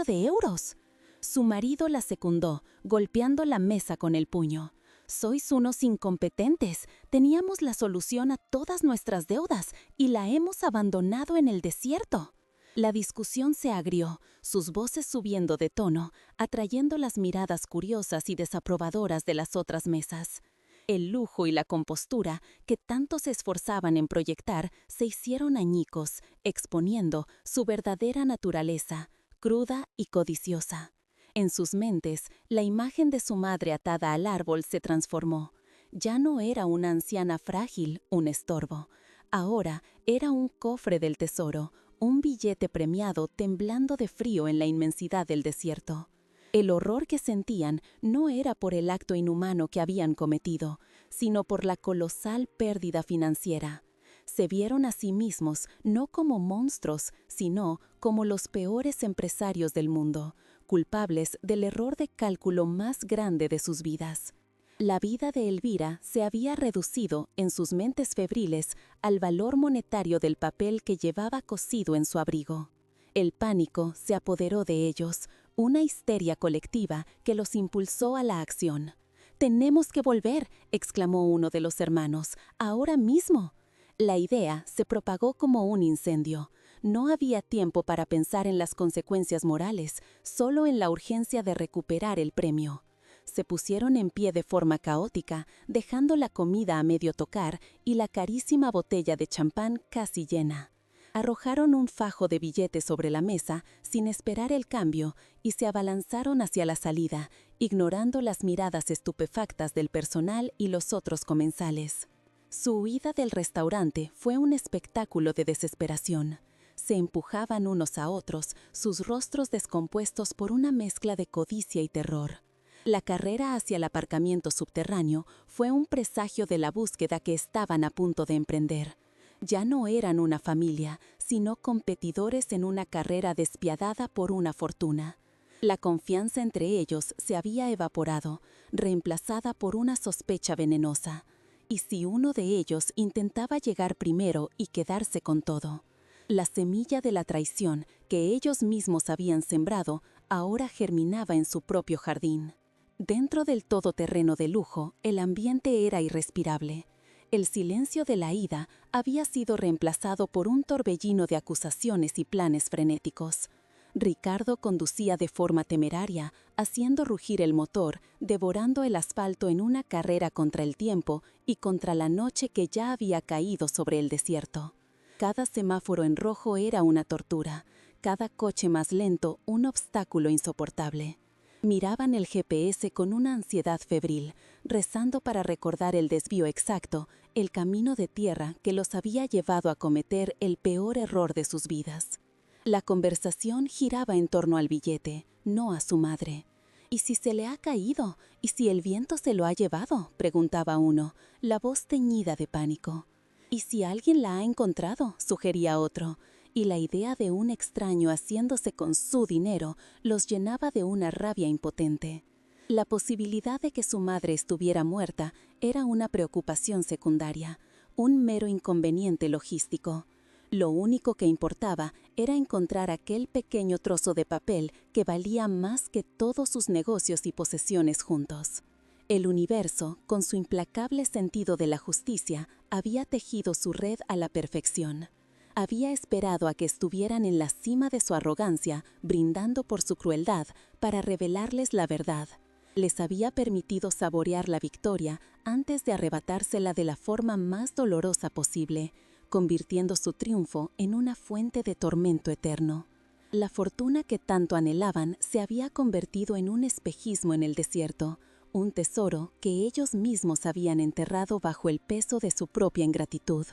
de euros». Su marido la secundó, golpeando la mesa con el puño. «Sois unos incompetentes. Teníamos la solución a todas nuestras deudas y la hemos abandonado en el desierto». La discusión se agrió, sus voces subiendo de tono, atrayendo las miradas curiosas y desaprobadoras de las otras mesas. El lujo y la compostura, que tanto se esforzaban en proyectar, se hicieron añicos, exponiendo su verdadera naturaleza, cruda y codiciosa. En sus mentes, la imagen de su madre atada al árbol se transformó. Ya no era una anciana frágil, un estorbo. Ahora era un cofre del tesoro, un billete premiado temblando de frío en la inmensidad del desierto. El horror que sentían no era por el acto inhumano que habían cometido, sino por la colosal pérdida financiera. Se vieron a sí mismos no como monstruos, sino como los peores empresarios del mundo, culpables del error de cálculo más grande de sus vidas. La vida de Elvira se había reducido, en sus mentes febriles, al valor monetario del papel que llevaba cosido en su abrigo. El pánico se apoderó de ellos, una histeria colectiva que los impulsó a la acción. «Tenemos que volver», exclamó uno de los hermanos, «ahora mismo». La idea se propagó como un incendio. No había tiempo para pensar en las consecuencias morales, solo en la urgencia de recuperar el premio. Se pusieron en pie de forma caótica, dejando la comida a medio tocar y la carísima botella de champán casi llena. Arrojaron un fajo de billetes sobre la mesa sin esperar el cambio y se abalanzaron hacia la salida, ignorando las miradas estupefactas del personal y los otros comensales. Su huida del restaurante fue un espectáculo de desesperación. Se empujaban unos a otros, sus rostros descompuestos por una mezcla de codicia y terror. La carrera hacia el aparcamiento subterráneo fue un presagio de la búsqueda que estaban a punto de emprender. Ya no eran una familia, sino competidores en una carrera despiadada por una fortuna. La confianza entre ellos se había evaporado, reemplazada por una sospecha venenosa. Y si uno de ellos intentaba llegar primero y quedarse con todo, la semilla de la traición que ellos mismos habían sembrado ahora germinaba en su propio jardín. Dentro del todoterreno de lujo, el ambiente era irrespirable. El silencio de la ida había sido reemplazado por un torbellino de acusaciones y planes frenéticos. Ricardo conducía de forma temeraria, haciendo rugir el motor, devorando el asfalto en una carrera contra el tiempo y contra la noche que ya había caído sobre el desierto. Cada semáforo en rojo era una tortura, cada coche más lento un obstáculo insoportable. Miraban el GPS con una ansiedad febril, rezando para recordar el desvío exacto, el camino de tierra que los había llevado a cometer el peor error de sus vidas. La conversación giraba en torno al billete, no a su madre. «¿Y si se le ha caído? ¿Y si el viento se lo ha llevado?», preguntaba uno, la voz teñida de pánico. «¿Y si alguien la ha encontrado?», sugería otro. Y la idea de un extraño haciéndose con su dinero los llenaba de una rabia impotente. La posibilidad de que su madre estuviera muerta era una preocupación secundaria, un mero inconveniente logístico. Lo único que importaba era encontrar aquel pequeño trozo de papel que valía más que todos sus negocios y posesiones juntos. El universo, con su implacable sentido de la justicia, había tejido su red a la perfección. Había esperado a que estuvieran en la cima de su arrogancia, brindando por su crueldad, para revelarles la verdad. Les había permitido saborear la victoria antes de arrebatársela de la forma más dolorosa posible, convirtiendo su triunfo en una fuente de tormento eterno. La fortuna que tanto anhelaban se había convertido en un espejismo en el desierto, un tesoro que ellos mismos habían enterrado bajo el peso de su propia ingratitud.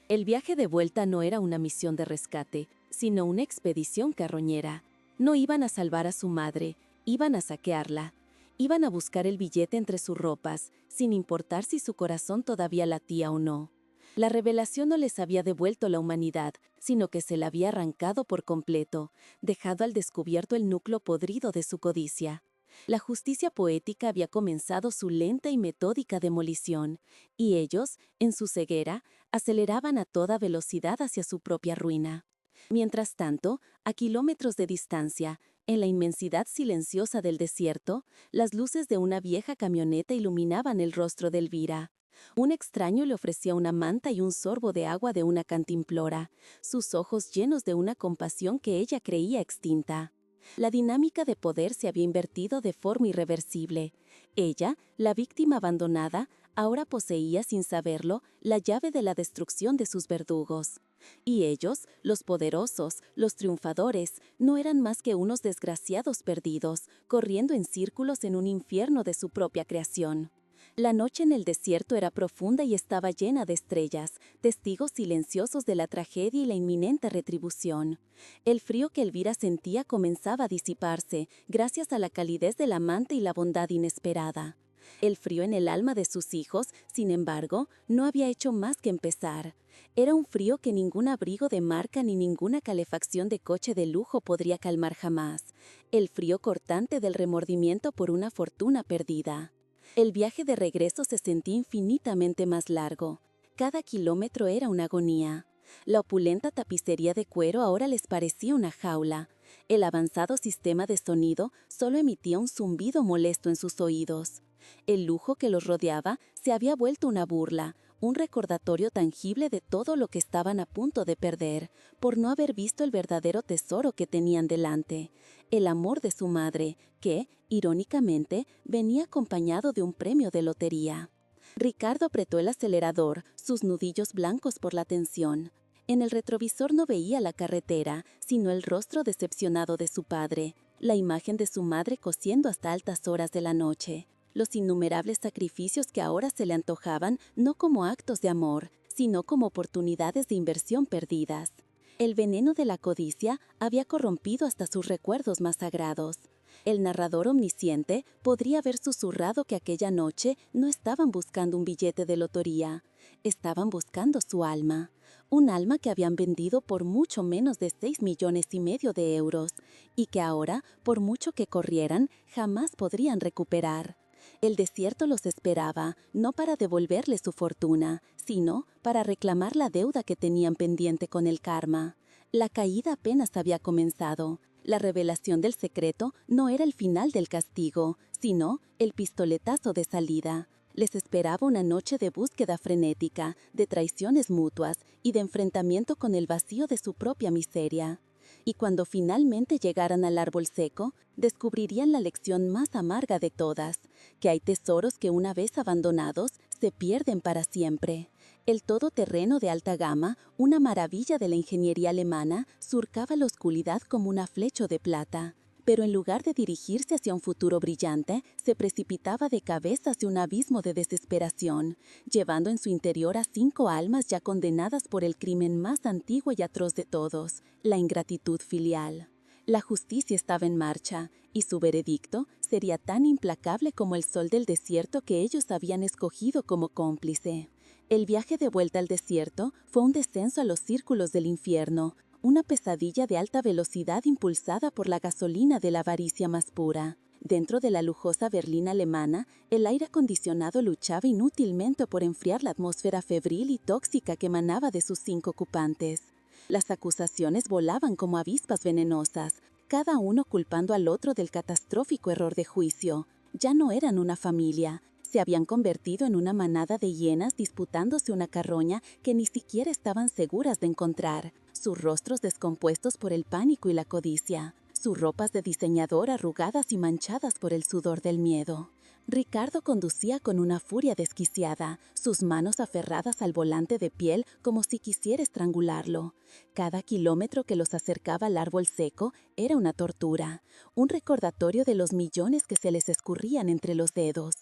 El viaje de vuelta no era una misión de rescate, sino una expedición carroñera. No iban a salvar a su madre, iban a saquearla. Iban a buscar el billete entre sus ropas, sin importar si su corazón todavía latía o no. La revelación no les había devuelto la humanidad, sino que se la había arrancado por completo, dejado al descubierto el núcleo podrido de su codicia. La justicia poética había comenzado su lenta y metódica demolición, y ellos, en su ceguera, aceleraban a toda velocidad hacia su propia ruina. Mientras tanto, a kilómetros de distancia, en la inmensidad silenciosa del desierto, las luces de una vieja camioneta iluminaban el rostro de Elvira. Un extraño le ofrecía una manta y un sorbo de agua de una cantimplora, sus ojos llenos de una compasión que ella creía extinta. La dinámica de poder se había invertido de forma irreversible. Ella, la víctima abandonada, ahora poseía, sin saberlo, la llave de la destrucción de sus verdugos. Y ellos, los poderosos, los triunfadores, no eran más que unos desgraciados perdidos, corriendo en círculos en un infierno de su propia creación. La noche en el desierto era profunda y estaba llena de estrellas, testigos silenciosos de la tragedia y la inminente retribución. El frío que Elvira sentía comenzaba a disiparse, gracias a la calidez del amante y la bondad inesperada. El frío en el alma de sus hijos, sin embargo, no había hecho más que empezar. Era un frío que ningún abrigo de marca ni ninguna calefacción de coche de lujo podría calmar jamás. El frío cortante del remordimiento por una fortuna perdida. El viaje de regreso se sentía infinitamente más largo. Cada kilómetro era una agonía. La opulenta tapicería de cuero ahora les parecía una jaula. El avanzado sistema de sonido solo emitía un zumbido molesto en sus oídos. El lujo que los rodeaba se había vuelto una burla, un recordatorio tangible de todo lo que estaban a punto de perder, por no haber visto el verdadero tesoro que tenían delante, el amor de su madre, que, irónicamente, venía acompañado de un premio de lotería. Ricardo apretó el acelerador, sus nudillos blancos por la tensión. En el retrovisor no veía la carretera, sino el rostro decepcionado de su padre, la imagen de su madre cosiendo hasta altas horas de la noche. Los innumerables sacrificios que ahora se le antojaban no como actos de amor, sino como oportunidades de inversión perdidas. El veneno de la codicia había corrompido hasta sus recuerdos más sagrados. El narrador omnisciente podría haber susurrado que aquella noche no estaban buscando un billete de lotería, estaban buscando su alma. Un alma que habían vendido por mucho menos de 6,5 millones de euros, y que ahora, por mucho que corrieran, jamás podrían recuperar. El desierto los esperaba, no para devolverles su fortuna, sino para reclamar la deuda que tenían pendiente con el karma. La caída apenas había comenzado. La revelación del secreto no era el final del castigo, sino el pistoletazo de salida. Les esperaba una noche de búsqueda frenética, de traiciones mutuas y de enfrentamiento con el vacío de su propia miseria. Y cuando finalmente llegaran al árbol seco, descubrirían la lección más amarga de todas, que hay tesoros que una vez abandonados se pierden para siempre. El todoterreno de alta gama, una maravilla de la ingeniería alemana, surcaba la oscuridad como una flecha de plata. Pero en lugar de dirigirse hacia un futuro brillante, se precipitaba de cabeza hacia un abismo de desesperación, llevando en su interior a 5 almas ya condenadas por el crimen más antiguo y atroz de todos, la ingratitud filial. La justicia estaba en marcha, y su veredicto sería tan implacable como el sol del desierto que ellos habían escogido como cómplice. El viaje de vuelta al desierto fue un descenso a los círculos del infierno, una pesadilla de alta velocidad impulsada por la gasolina de la avaricia más pura. Dentro de la lujosa berlina alemana, el aire acondicionado luchaba inútilmente por enfriar la atmósfera febril y tóxica que emanaba de sus 5 ocupantes. Las acusaciones volaban como avispas venenosas, cada uno culpando al otro del catastrófico error de juicio. Ya no eran una familia, se habían convertido en una manada de hienas disputándose una carroña que ni siquiera estaban seguras de encontrar, sus rostros descompuestos por el pánico y la codicia, sus ropas de diseñador arrugadas y manchadas por el sudor del miedo. Ricardo conducía con una furia desquiciada, sus manos aferradas al volante de piel como si quisiera estrangularlo. Cada kilómetro que los acercaba al árbol seco era una tortura, un recordatorio de los millones que se les escurrían entre los dedos.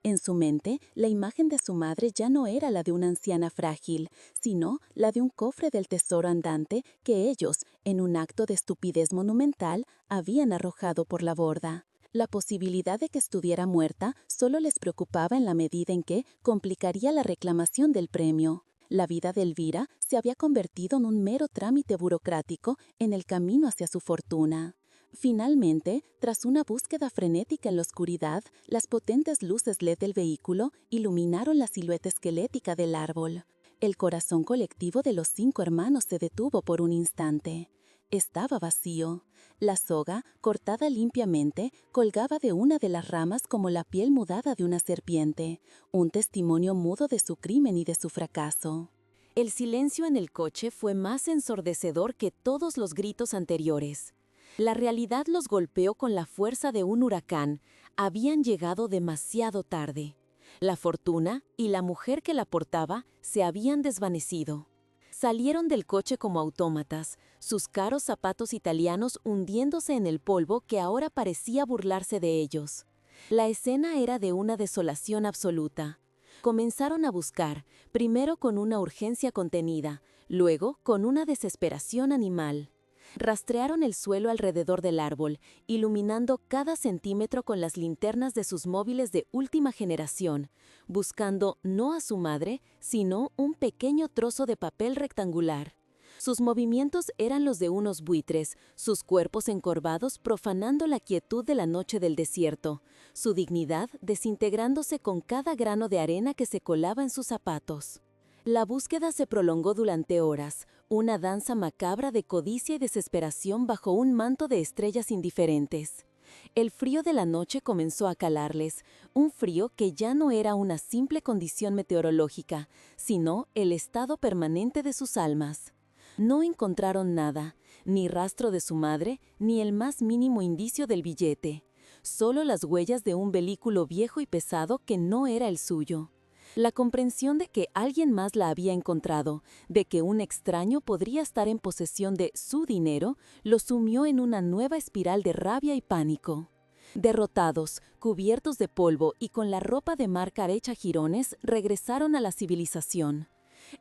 En su mente, la imagen de su madre ya no era la de una anciana frágil, sino la de un cofre del tesoro andante que ellos, en un acto de estupidez monumental, habían arrojado por la borda. La posibilidad de que estuviera muerta solo les preocupaba en la medida en que complicaría la reclamación del premio. La vida de Elvira se había convertido en un mero trámite burocrático en el camino hacia su fortuna. Finalmente, tras una búsqueda frenética en la oscuridad, las potentes luces LED del vehículo iluminaron la silueta esquelética del árbol. El corazón colectivo de los 5 hermanos se detuvo por un instante. Estaba vacío. La soga, cortada limpiamente, colgaba de una de las ramas como la piel mudada de una serpiente, un testimonio mudo de su crimen y de su fracaso. El silencio en el coche fue más ensordecedor que todos los gritos anteriores. La realidad los golpeó con la fuerza de un huracán. Habían llegado demasiado tarde. La fortuna y la mujer que la portaba se habían desvanecido. Salieron del coche como autómatas, sus caros zapatos italianos hundiéndose en el polvo que ahora parecía burlarse de ellos. La escena era de una desolación absoluta. Comenzaron a buscar, primero con una urgencia contenida, luego con una desesperación animal. Rastrearon el suelo alrededor del árbol, iluminando cada centímetro con las linternas de sus móviles de última generación, buscando no a su madre, sino un pequeño trozo de papel rectangular. Sus movimientos eran los de unos buitres, sus cuerpos encorvados profanando la quietud de la noche del desierto, su dignidad desintegrándose con cada grano de arena que se colaba en sus zapatos. La búsqueda se prolongó durante horas, una danza macabra de codicia y desesperación bajo un manto de estrellas indiferentes. El frío de la noche comenzó a calarles, un frío que ya no era una simple condición meteorológica, sino el estado permanente de sus almas. No encontraron nada, ni rastro de su madre, ni el más mínimo indicio del billete. Solo las huellas de un vehículo viejo y pesado que no era el suyo. La comprensión de que alguien más la había encontrado, de que un extraño podría estar en posesión de su dinero, los sumió en una nueva espiral de rabia y pánico. Derrotados, cubiertos de polvo y con la ropa de marca hecha jirones, regresaron a la civilización.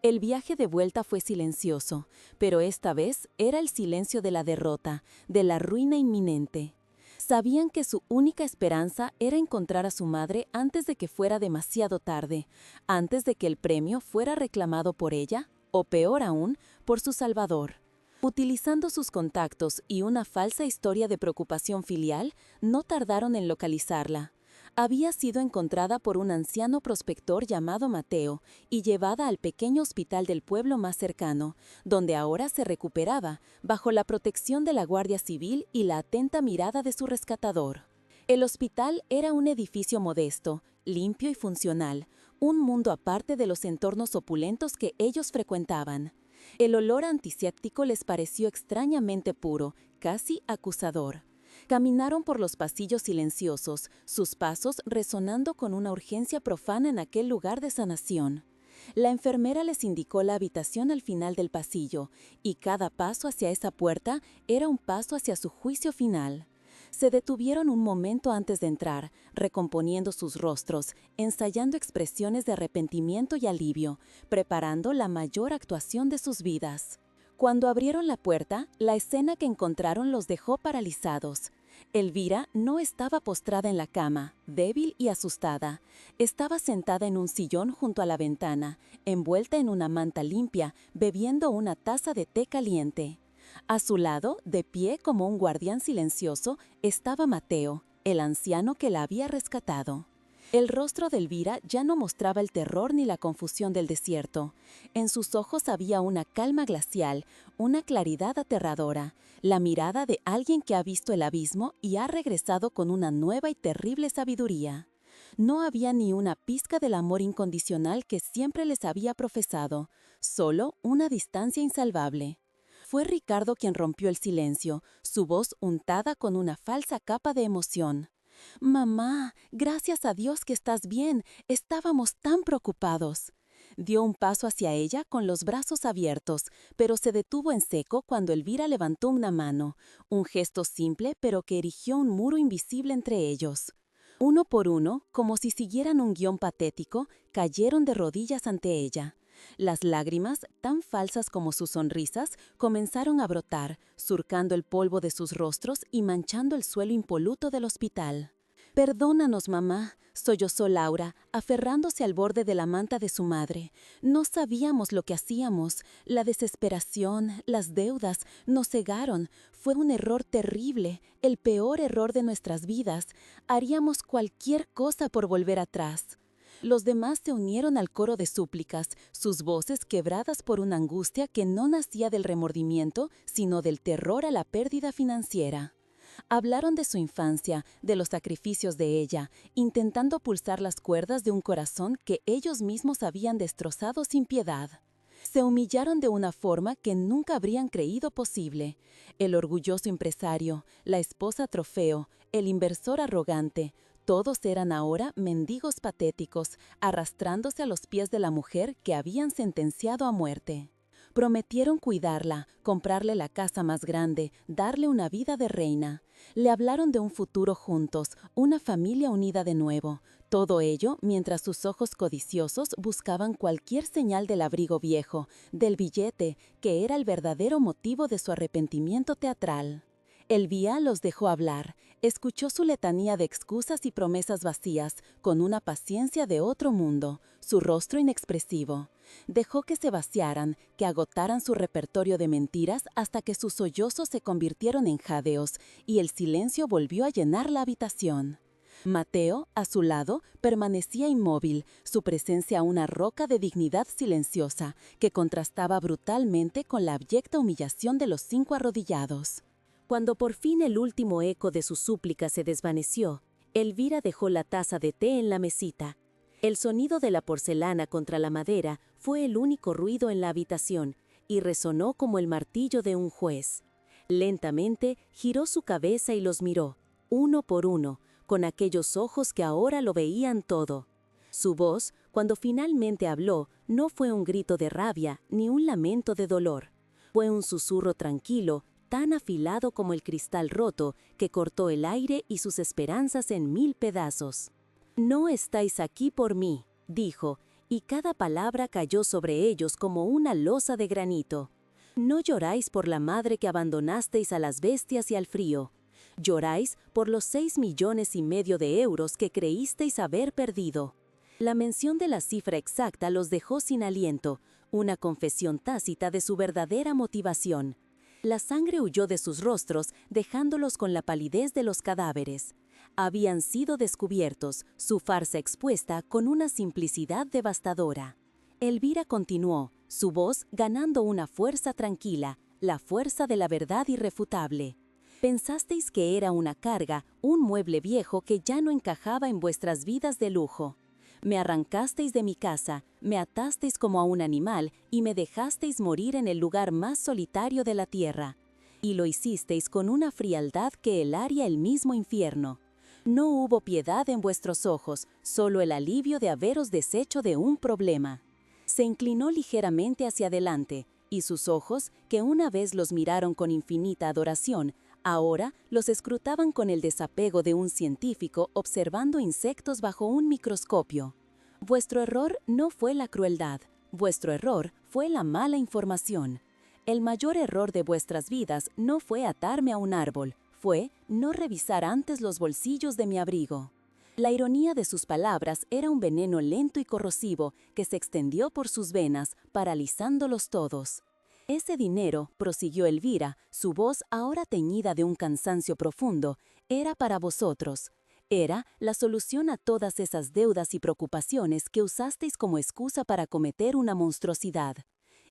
El viaje de vuelta fue silencioso, pero esta vez era el silencio de la derrota, de la ruina inminente. Sabían que su única esperanza era encontrar a su madre antes de que fuera demasiado tarde, antes de que el premio fuera reclamado por ella, o peor aún, por su salvador. Utilizando sus contactos y una falsa historia de preocupación filial, no tardaron en localizarla. Había sido encontrada por un anciano prospector llamado Mateo y llevada al pequeño hospital del pueblo más cercano, donde ahora se recuperaba, bajo la protección de la Guardia Civil y la atenta mirada de su rescatador. El hospital era un edificio modesto, limpio y funcional, un mundo aparte de los entornos opulentos que ellos frecuentaban. El olor antiséptico les pareció extrañamente puro, casi acusador. Caminaron por los pasillos silenciosos, sus pasos resonando con una urgencia profana en aquel lugar de sanación. La enfermera les indicó la habitación al final del pasillo, y cada paso hacia esa puerta era un paso hacia su juicio final. Se detuvieron un momento antes de entrar, recomponiendo sus rostros, ensayando expresiones de arrepentimiento y alivio, preparando la mayor actuación de sus vidas. Cuando abrieron la puerta, la escena que encontraron los dejó paralizados. Elvira no estaba postrada en la cama, débil y asustada. Estaba sentada en un sillón junto a la ventana, envuelta en una manta limpia, bebiendo una taza de té caliente. A su lado, de pie como un guardián silencioso, estaba Mateo, el anciano que la había rescatado. El rostro de Elvira ya no mostraba el terror ni la confusión del desierto. En sus ojos había una calma glacial, una claridad aterradora, la mirada de alguien que ha visto el abismo y ha regresado con una nueva y terrible sabiduría. No había ni una pizca del amor incondicional que siempre les había profesado, solo una distancia insalvable. Fue Ricardo quien rompió el silencio, su voz untada con una falsa capa de emoción. «Mamá, gracias a Dios que estás bien, estábamos tan preocupados». Dio un paso hacia ella con los brazos abiertos, pero se detuvo en seco cuando Elvira levantó una mano, un gesto simple pero que erigió un muro invisible entre ellos. Uno por uno, como si siguieran un guión patético, cayeron de rodillas ante ella. Las lágrimas, tan falsas como sus sonrisas, comenzaron a brotar, surcando el polvo de sus rostros y manchando el suelo impoluto del hospital. «Perdónanos, mamá», sollozó Laura, aferrándose al borde de la manta de su madre. «No sabíamos lo que hacíamos. La desesperación, las deudas, nos cegaron. Fue un error terrible, el peor error de nuestras vidas. Haríamos cualquier cosa por volver atrás». Los demás se unieron al coro de súplicas, sus voces quebradas por una angustia que no nacía del remordimiento, sino del terror a la pérdida financiera. Hablaron de su infancia, de los sacrificios de ella, intentando pulsar las cuerdas de un corazón que ellos mismos habían destrozado sin piedad. Se humillaron de una forma que nunca habrían creído posible. El orgulloso empresario, la esposa trofeo, el inversor arrogante, todos eran ahora mendigos patéticos, arrastrándose a los pies de la mujer que habían sentenciado a muerte. Prometieron cuidarla, comprarle la casa más grande, darle una vida de reina. Le hablaron de un futuro juntos, una familia unida de nuevo. Todo ello mientras sus ojos codiciosos buscaban cualquier señal del abrigo viejo, del billete, que era el verdadero motivo de su arrepentimiento teatral. Elvira los dejó hablar, escuchó su letanía de excusas y promesas vacías, con una paciencia de otro mundo, su rostro inexpresivo. Dejó que se vaciaran, que agotaran su repertorio de mentiras hasta que sus sollozos se convirtieron en jadeos y el silencio volvió a llenar la habitación. Mateo, a su lado, permanecía inmóvil, su presencia una roca de dignidad silenciosa que contrastaba brutalmente con la abyecta humillación de los 5 arrodillados. Cuando por fin el último eco de su súplica se desvaneció, Elvira dejó la taza de té en la mesita. El sonido de la porcelana contra la madera fue el único ruido en la habitación y resonó como el martillo de un juez. Lentamente giró su cabeza y los miró, uno por uno, con aquellos ojos que ahora lo veían todo. Su voz, cuando finalmente habló, no fue un grito de rabia ni un lamento de dolor. Fue un susurro tranquilo, tan afilado como el cristal roto que cortó el aire y sus esperanzas en 1000 pedazos. «No estáis aquí por mí», dijo, y cada palabra cayó sobre ellos como una losa de granito. «No lloráis por la madre que abandonasteis a las bestias y al frío. Lloráis por los 6,5 millones de euros que creísteis haber perdido». La mención de la cifra exacta los dejó sin aliento, una confesión tácita de su verdadera motivación. La sangre huyó de sus rostros, dejándolos con la palidez de los cadáveres. Habían sido descubiertos, su farsa expuesta con una simplicidad devastadora. Elvira continuó, su voz ganando una fuerza tranquila, la fuerza de la verdad irrefutable. «Pensasteis que era una carga, un mueble viejo que ya no encajaba en vuestras vidas de lujo. Me arrancasteis de mi casa, me atasteis como a un animal y me dejasteis morir en el lugar más solitario de la tierra. Y lo hicisteis con una frialdad que helaría el mismo infierno. No hubo piedad en vuestros ojos, solo el alivio de haberos deshecho de un problema». Se inclinó ligeramente hacia adelante, y sus ojos, que una vez los miraron con infinita adoración, ahora los escrutaban con el desapego de un científico observando insectos bajo un microscopio. «Vuestro error no fue la crueldad, vuestro error fue la mala información. El mayor error de vuestras vidas no fue atarme a un árbol, fue no revisar antes los bolsillos de mi abrigo». La ironía de sus palabras era un veneno lento y corrosivo que se extendió por sus venas, paralizándolos todos. Ese dinero, prosiguió Elvira, su voz ahora teñida de un cansancio profundo, era para vosotros. Era la solución a todas esas deudas y preocupaciones que usasteis como excusa para cometer una monstruosidad.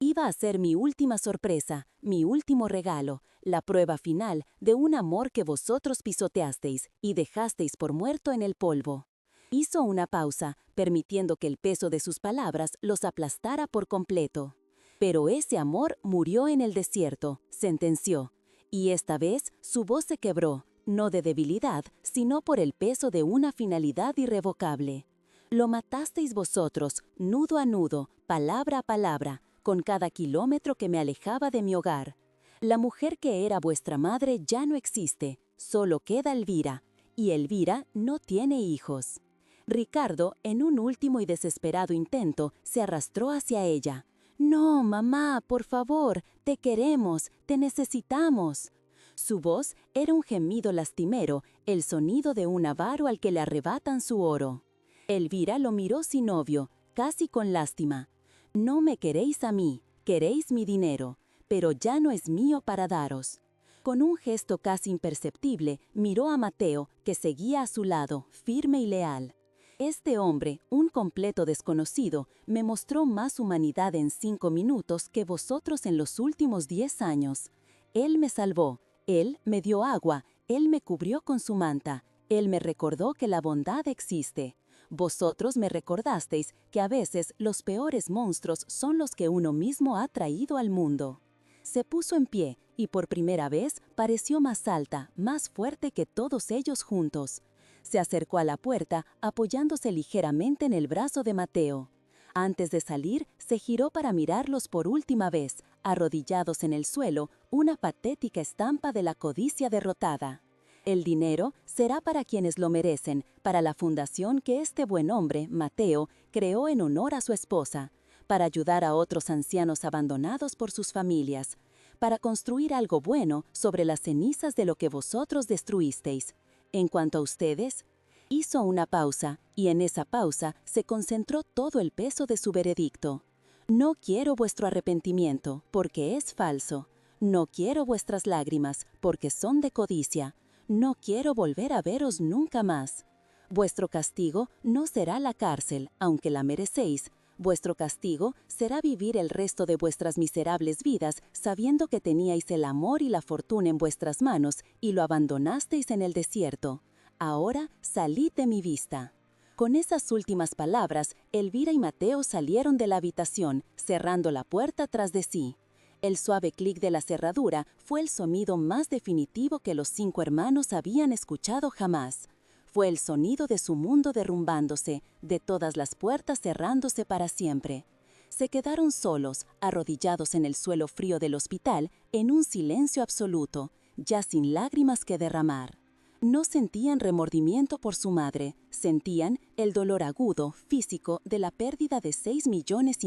Iba a ser mi última sorpresa, mi último regalo, la prueba final de un amor que vosotros pisoteasteis y dejasteis por muerto en el polvo. Hizo una pausa, permitiendo que el peso de sus palabras los aplastara por completo. Pero ese amor murió en el desierto, sentenció. Y esta vez su voz se quebró, no de debilidad, sino por el peso de una finalidad irrevocable. Lo matasteis vosotros, nudo a nudo, palabra a palabra, con cada kilómetro que me alejaba de mi hogar. La mujer que era vuestra madre ya no existe, solo queda Elvira, y Elvira no tiene hijos. Ricardo, en un último y desesperado intento, se arrastró hacia ella. «No, mamá, por favor, te queremos, te necesitamos». Su voz era un gemido lastimero, el sonido de un avaro al que le arrebatan su oro. Elvira lo miró sin odio, casi con lástima. «No me queréis a mí, queréis mi dinero, pero ya no es mío para daros». Con un gesto casi imperceptible, miró a Mateo, que seguía a su lado, firme y leal. Este hombre, un completo desconocido, me mostró más humanidad en 5 minutos que vosotros en los últimos 10 años. Él me salvó, él me dio agua, él me cubrió con su manta, él me recordó que la bondad existe. Vosotros me recordasteis que a veces los peores monstruos son los que uno mismo ha traído al mundo. Se puso en pie y por primera vez pareció más alta, más fuerte que todos ellos juntos. Se acercó a la puerta, apoyándose ligeramente en el brazo de Mateo. Antes de salir, se giró para mirarlos por última vez, arrodillados en el suelo, una patética estampa de la codicia derrotada. El dinero será para quienes lo merecen, para la fundación que este buen hombre, Mateo, creó en honor a su esposa, para ayudar a otros ancianos abandonados por sus familias, para construir algo bueno sobre las cenizas de lo que vosotros destruisteis. En cuanto a ustedes, hizo una pausa, y en esa pausa se concentró todo el peso de su veredicto. No quiero vuestro arrepentimiento, porque es falso. No quiero vuestras lágrimas, porque son de codicia. No quiero volver a veros nunca más. Vuestro castigo no será la cárcel, aunque la merecéis. Vuestro castigo será vivir el resto de vuestras miserables vidas sabiendo que teníais el amor y la fortuna en vuestras manos y lo abandonasteis en el desierto. Ahora salid de mi vista». Con esas últimas palabras, Elvira y Mateo salieron de la habitación, cerrando la puerta tras de sí. El suave clic de la cerradura fue el sonido más definitivo que los 5 hermanos habían escuchado jamás. Fue el sonido de su mundo derrumbándose, de todas las puertas cerrándose para siempre. Se quedaron solos, arrodillados en el suelo frío del hospital, en un silencio absoluto, ya sin lágrimas que derramar. No sentían remordimiento por su madre, sentían el dolor agudo, físico, de la pérdida de 6,5 millones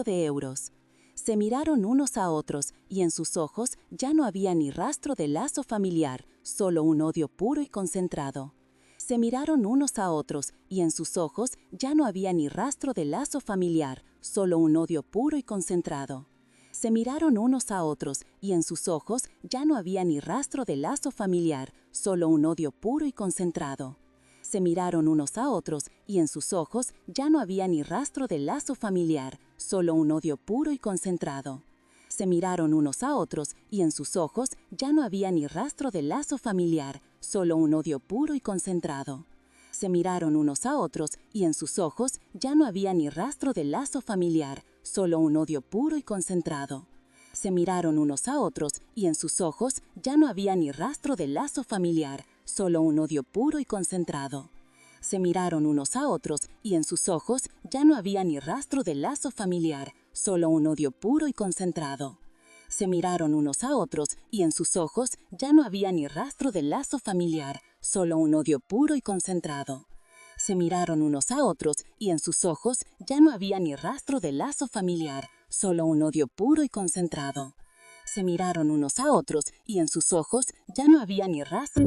de euros. Se miraron unos a otros, y en sus ojos ya no había ni rastro de lazo familiar, solo un odio puro y concentrado. Se miraron unos a otros, y en sus ojos ya no había ni rastro de lazo familiar, solo un odio puro y concentrado. Se miraron unos a otros, y en sus ojos ya no había ni rastro de lazo familiar, solo un odio puro y concentrado. Se miraron unos a otros, y en sus ojos ya no había ni rastro de lazo familiar, solo un odio puro y concentrado. Se miraron unos a otros, y en sus ojos ya no había ni rastro de lazo familiar, solo un odio puro y concentrado. Se miraron unos a otros, y en sus ojos ya no había ni rastro de lazo familiar, solo un odio puro y concentrado. Se miraron unos a otros, y en sus ojos ya no había ni rastro de lazo familiar, solo un odio puro y concentrado. Se miraron unos a otros, y en sus ojos ya no había ni rastro de lazo familiar, solo un odio puro y concentrado. Se miraron unos a otros, y en sus ojos ya no había ni rastro de lazo familiar, solo un odio puro y concentrado. Se miraron unos a otros, y en sus ojos ya no había ni rastro de lazo familiar, solo un odio puro y concentrado. Se miraron unos a otros, y en sus ojos ya no había ni rastro.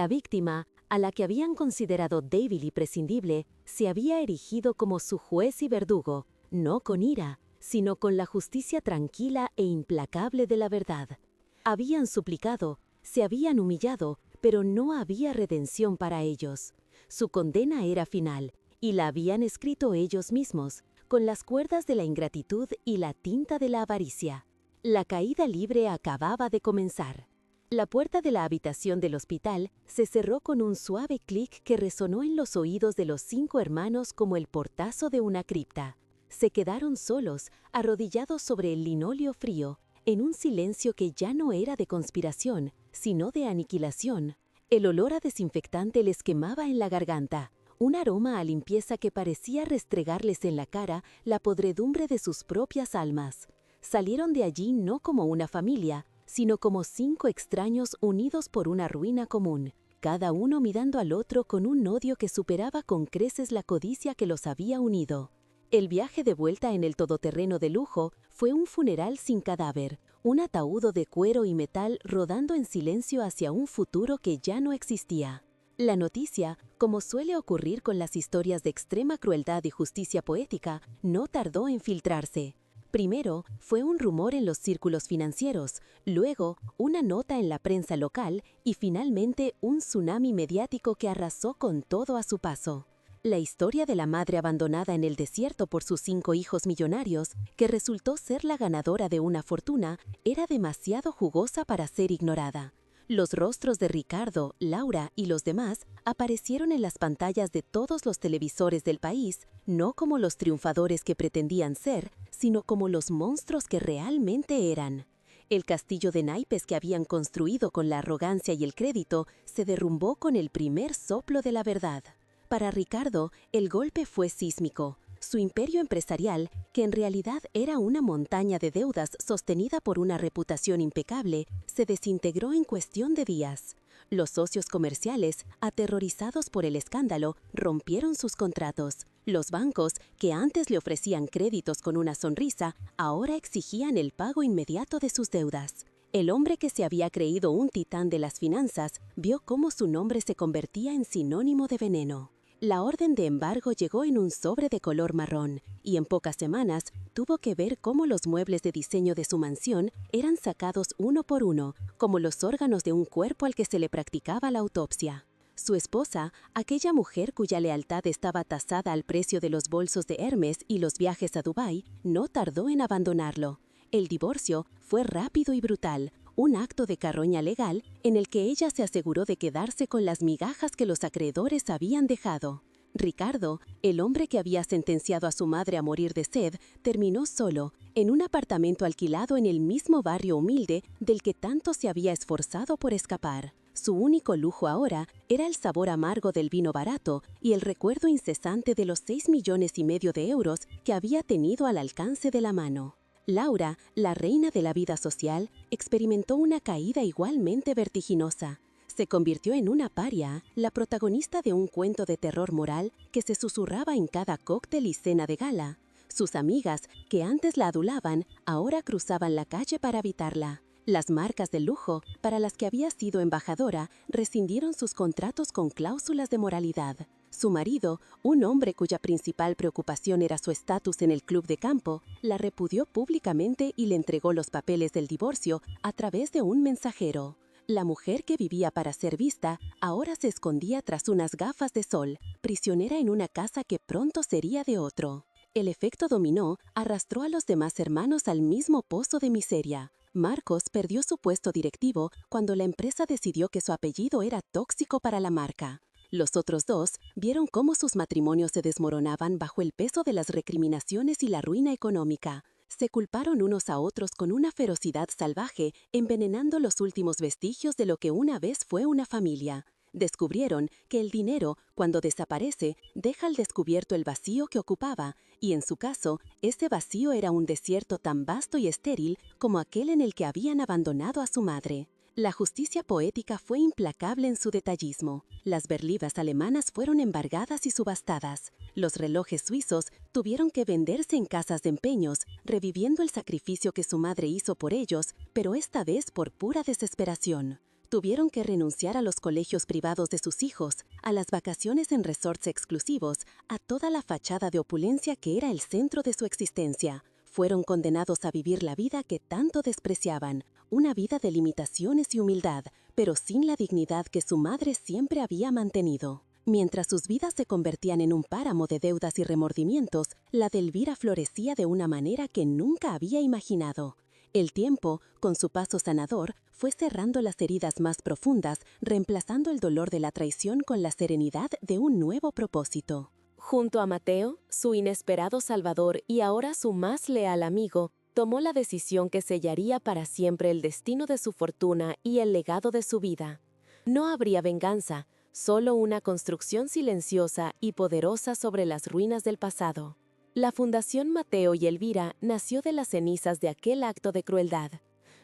La víctima, a la que habían considerado débil y prescindible, se había erigido como su juez y verdugo, no con ira, sino con la justicia tranquila e implacable de la verdad. Habían suplicado, se habían humillado, pero no había redención para ellos. Su condena era final, y la habían escrito ellos mismos, con las cuerdas de la ingratitud y la tinta de la avaricia. La caída libre acababa de comenzar. La puerta de la habitación del hospital se cerró con un suave clic que resonó en los oídos de los 5 hermanos como el portazo de una cripta. Se quedaron solos, arrodillados sobre el linóleo frío, en un silencio que ya no era de conspiración, sino de aniquilación. El olor a desinfectante les quemaba en la garganta, un aroma a limpieza que parecía restregarles en la cara la podredumbre de sus propias almas. Salieron de allí no como una familia, sino como 5 extraños unidos por una ruina común, cada uno mirando al otro con un odio que superaba con creces la codicia que los había unido. El viaje de vuelta en el todoterreno de lujo fue un funeral sin cadáver, un ataúd de cuero y metal rodando en silencio hacia un futuro que ya no existía. La noticia, como suele ocurrir con las historias de extrema crueldad y justicia poética, no tardó en filtrarse. Primero fue un rumor en los círculos financieros, luego una nota en la prensa local y finalmente un tsunami mediático que arrasó con todo a su paso. La historia de la madre abandonada en el desierto por sus 5 hijos millonarios, que resultó ser la ganadora de una fortuna, era demasiado jugosa para ser ignorada. Los rostros de Ricardo, Laura y los demás aparecieron en las pantallas de todos los televisores del país, no como los triunfadores que pretendían ser, sino como los monstruos que realmente eran. El castillo de naipes que habían construido con la arrogancia y el crédito se derrumbó con el primer soplo de la verdad. Para Ricardo, el golpe fue sísmico. Su imperio empresarial, que en realidad era una montaña de deudas sostenida por una reputación impecable, se desintegró en cuestión de días. Los socios comerciales, aterrorizados por el escándalo, rompieron sus contratos. Los bancos, que antes le ofrecían créditos con una sonrisa, ahora exigían el pago inmediato de sus deudas. El hombre que se había creído un titán de las finanzas vio cómo su nombre se convertía en sinónimo de veneno. La orden de embargo llegó en un sobre de color marrón, y en pocas semanas tuvo que ver cómo los muebles de diseño de su mansión eran sacados uno por uno, como los órganos de un cuerpo al que se le practicaba la autopsia. Su esposa, aquella mujer cuya lealtad estaba tasada al precio de los bolsos de Hermes y los viajes a Dubái, no tardó en abandonarlo. El divorcio fue rápido y brutal, un acto de carroña legal en el que ella se aseguró de quedarse con las migajas que los acreedores habían dejado. Ricardo, el hombre que había sentenciado a su madre a morir de sed, terminó solo, en un apartamento alquilado en el mismo barrio humilde del que tanto se había esforzado por escapar. Su único lujo ahora era el sabor amargo del vino barato y el recuerdo incesante de los 6,5 millones de euros que había tenido al alcance de la mano. Laura, la reina de la vida social, experimentó una caída igualmente vertiginosa. Se convirtió en una paria, la protagonista de un cuento de terror moral que se susurraba en cada cóctel y cena de gala. Sus amigas, que antes la adulaban, ahora cruzaban la calle para evitarla. Las marcas de lujo, para las que había sido embajadora, rescindieron sus contratos con cláusulas de moralidad. Su marido, un hombre cuya principal preocupación era su estatus en el club de campo, la repudió públicamente y le entregó los papeles del divorcio a través de un mensajero. La mujer que vivía para ser vista ahora se escondía tras unas gafas de sol, prisionera en una casa que pronto sería de otro. El efecto dominó arrastró a los demás hermanos al mismo pozo de miseria. Marcos perdió su puesto directivo cuando la empresa decidió que su apellido era tóxico para la marca. Los otros 2 vieron cómo sus matrimonios se desmoronaban bajo el peso de las recriminaciones y la ruina económica. Se culparon unos a otros con una ferocidad salvaje, envenenando los últimos vestigios de lo que una vez fue una familia. Descubrieron que el dinero, cuando desaparece, deja al descubierto el vacío que ocupaba, y en su caso, ese vacío era un desierto tan vasto y estéril como aquel en el que habían abandonado a su madre. La justicia poética fue implacable en su detallismo. Las berlivas alemanas fueron embargadas y subastadas. Los relojes suizos tuvieron que venderse en casas de empeños, reviviendo el sacrificio que su madre hizo por ellos, pero esta vez por pura desesperación. Tuvieron que renunciar a los colegios privados de sus hijos, a las vacaciones en resorts exclusivos, a toda la fachada de opulencia que era el centro de su existencia. Fueron condenados a vivir la vida que tanto despreciaban, una vida de limitaciones y humildad, pero sin la dignidad que su madre siempre había mantenido. Mientras sus vidas se convertían en un páramo de deudas y remordimientos, la de Elvira florecía de una manera que nunca había imaginado. El tiempo, con su paso sanador, fue cerrando las heridas más profundas, reemplazando el dolor de la traición con la serenidad de un nuevo propósito. Junto a Mateo, su inesperado salvador y ahora su más leal amigo, tomó la decisión que sellaría para siempre el destino de su fortuna y el legado de su vida. No habría venganza, solo una construcción silenciosa y poderosa sobre las ruinas del pasado. La Fundación Mateo y Elvira nació de las cenizas de aquel acto de crueldad.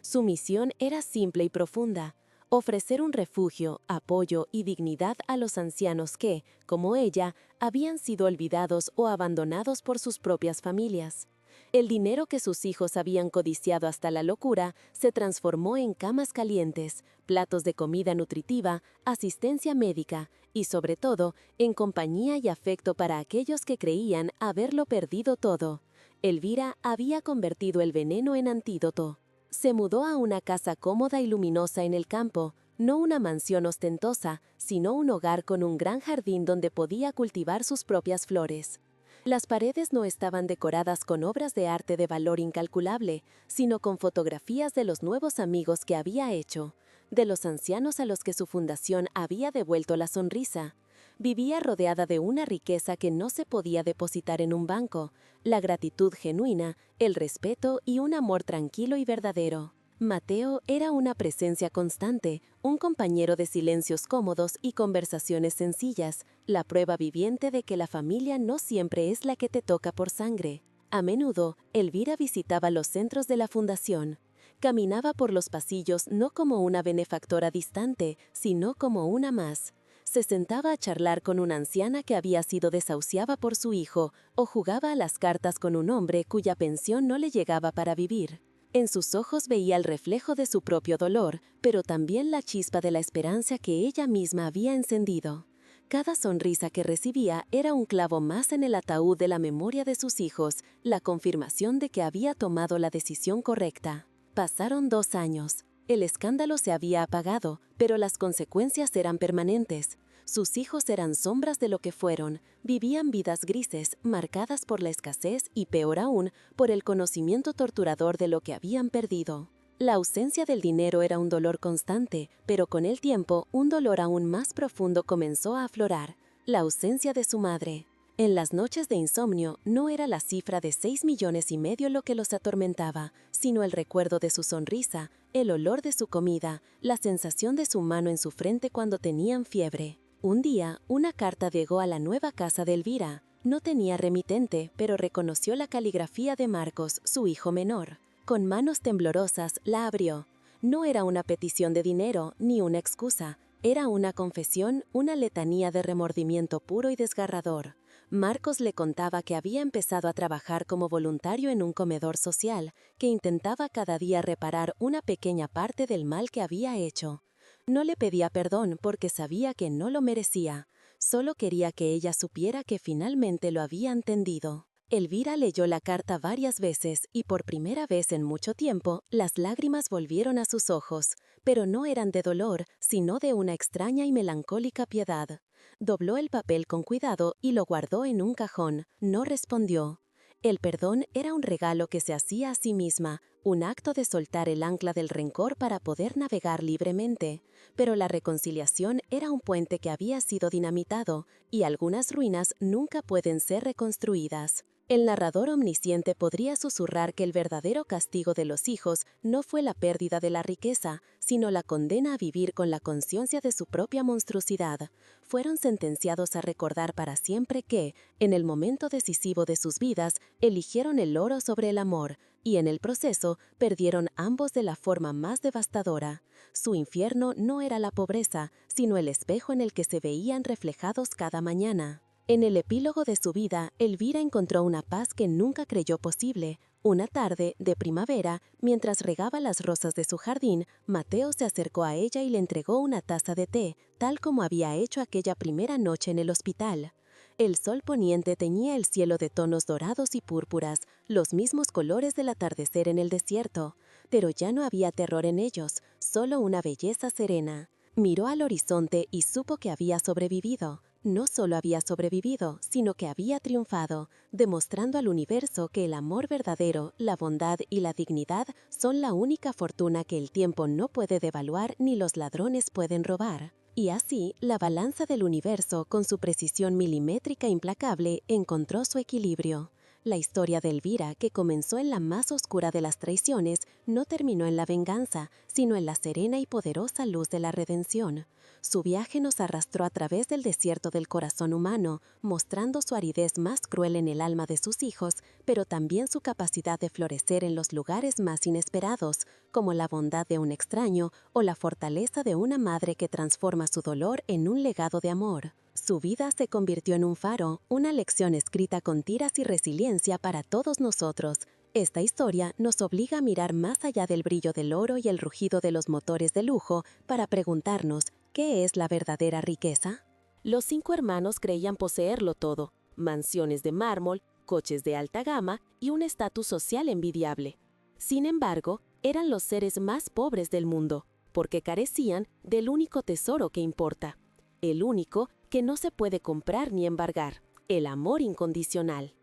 Su misión era simple y profunda: ofrecer un refugio, apoyo y dignidad a los ancianos que, como ella, habían sido olvidados o abandonados por sus propias familias. El dinero que sus hijos habían codiciado hasta la locura se transformó en camas calientes, platos de comida nutritiva, asistencia médica y, sobre todo, en compañía y afecto para aquellos que creían haberlo perdido todo. Elvira había convertido el veneno en antídoto. Se mudó a una casa cómoda y luminosa en el campo, no una mansión ostentosa, sino un hogar con un gran jardín donde podía cultivar sus propias flores. Las paredes no estaban decoradas con obras de arte de valor incalculable, sino con fotografías de los nuevos amigos que había hecho, de los ancianos a los que su fundación había devuelto la sonrisa. Vivía rodeada de una riqueza que no se podía depositar en un banco, la gratitud genuina, el respeto y un amor tranquilo y verdadero. Mateo era una presencia constante, un compañero de silencios cómodos y conversaciones sencillas, la prueba viviente de que la familia no siempre es la que te toca por sangre. A menudo, Elvira visitaba los centros de la fundación. Caminaba por los pasillos no como una benefactora distante, sino como una más. Se sentaba a charlar con una anciana que había sido desahuciada por su hijo, o jugaba a las cartas con un hombre cuya pensión no le llegaba para vivir. En sus ojos veía el reflejo de su propio dolor, pero también la chispa de la esperanza que ella misma había encendido. Cada sonrisa que recibía era un clavo más en el ataúd de la memoria de sus hijos, la confirmación de que había tomado la decisión correcta. Pasaron 2 años. El escándalo se había apagado, pero las consecuencias eran permanentes. Sus hijos eran sombras de lo que fueron, vivían vidas grises, marcadas por la escasez y, peor aún, por el conocimiento torturador de lo que habían perdido. La ausencia del dinero era un dolor constante, pero con el tiempo, un dolor aún más profundo comenzó a aflorar: la ausencia de su madre. En las noches de insomnio, no era la cifra de 6,5 millones lo que los atormentaba, sino el recuerdo de su sonrisa, el olor de su comida, la sensación de su mano en su frente cuando tenían fiebre. Un día, una carta llegó a la nueva casa de Elvira. No tenía remitente, pero reconoció la caligrafía de Marcos, su hijo menor. Con manos temblorosas, la abrió. No era una petición de dinero, ni una excusa. Era una confesión, una letanía de remordimiento puro y desgarrador. Marcos le contaba que había empezado a trabajar como voluntario en un comedor social, que intentaba cada día reparar una pequeña parte del mal que había hecho. No le pedía perdón porque sabía que no lo merecía. Solo quería que ella supiera que finalmente lo había entendido. Elvira leyó la carta varias veces y por primera vez en mucho tiempo las lágrimas volvieron a sus ojos, pero no eran de dolor, sino de una extraña y melancólica piedad. Dobló el papel con cuidado y lo guardó en un cajón. No respondió. El perdón era un regalo que se hacía a sí misma, un acto de soltar el ancla del rencor para poder navegar libremente. Pero la reconciliación era un puente que había sido dinamitado, y algunas ruinas nunca pueden ser reconstruidas. El narrador omnisciente podría susurrar que el verdadero castigo de los hijos no fue la pérdida de la riqueza, sino la condena a vivir con la conciencia de su propia monstruosidad. Fueron sentenciados a recordar para siempre que, en el momento decisivo de sus vidas, eligieron el oro sobre el amor, y en el proceso perdieron ambos de la forma más devastadora. Su infierno no era la pobreza, sino el espejo en el que se veían reflejados cada mañana. En el epílogo de su vida, Elvira encontró una paz que nunca creyó posible. Una tarde, de primavera, mientras regaba las rosas de su jardín, Mateo se acercó a ella y le entregó una taza de té, tal como había hecho aquella primera noche en el hospital. El sol poniente teñía el cielo de tonos dorados y púrpuras, los mismos colores del atardecer en el desierto, pero ya no había terror en ellos, solo una belleza serena. Miró al horizonte y supo que había sobrevivido. No solo había sobrevivido, sino que había triunfado, demostrando al universo que el amor verdadero, la bondad y la dignidad son la única fortuna que el tiempo no puede devaluar ni los ladrones pueden robar. Y así, la balanza del universo, con su precisión milimétrica implacable, encontró su equilibrio. La historia de Elvira, que comenzó en la más oscura de las traiciones, no terminó en la venganza, sino en la serena y poderosa luz de la redención. Su viaje nos arrastró a través del desierto del corazón humano, mostrando su aridez más cruel en el alma de sus hijos, pero también su capacidad de florecer en los lugares más inesperados, como la bondad de un extraño o la fortaleza de una madre que transforma su dolor en un legado de amor. Su vida se convirtió en un faro, una lección escrita con tiras y resiliencia para todos nosotros. Esta historia nos obliga a mirar más allá del brillo del oro y el rugido de los motores de lujo para preguntarnos, ¿qué es la verdadera riqueza? Los 5 hermanos creían poseerlo todo: mansiones de mármol, coches de alta gama y un estatus social envidiable. Sin embargo, eran los seres más pobres del mundo, porque carecían del único tesoro que importa, el único que no se puede comprar ni embargar: el amor incondicional.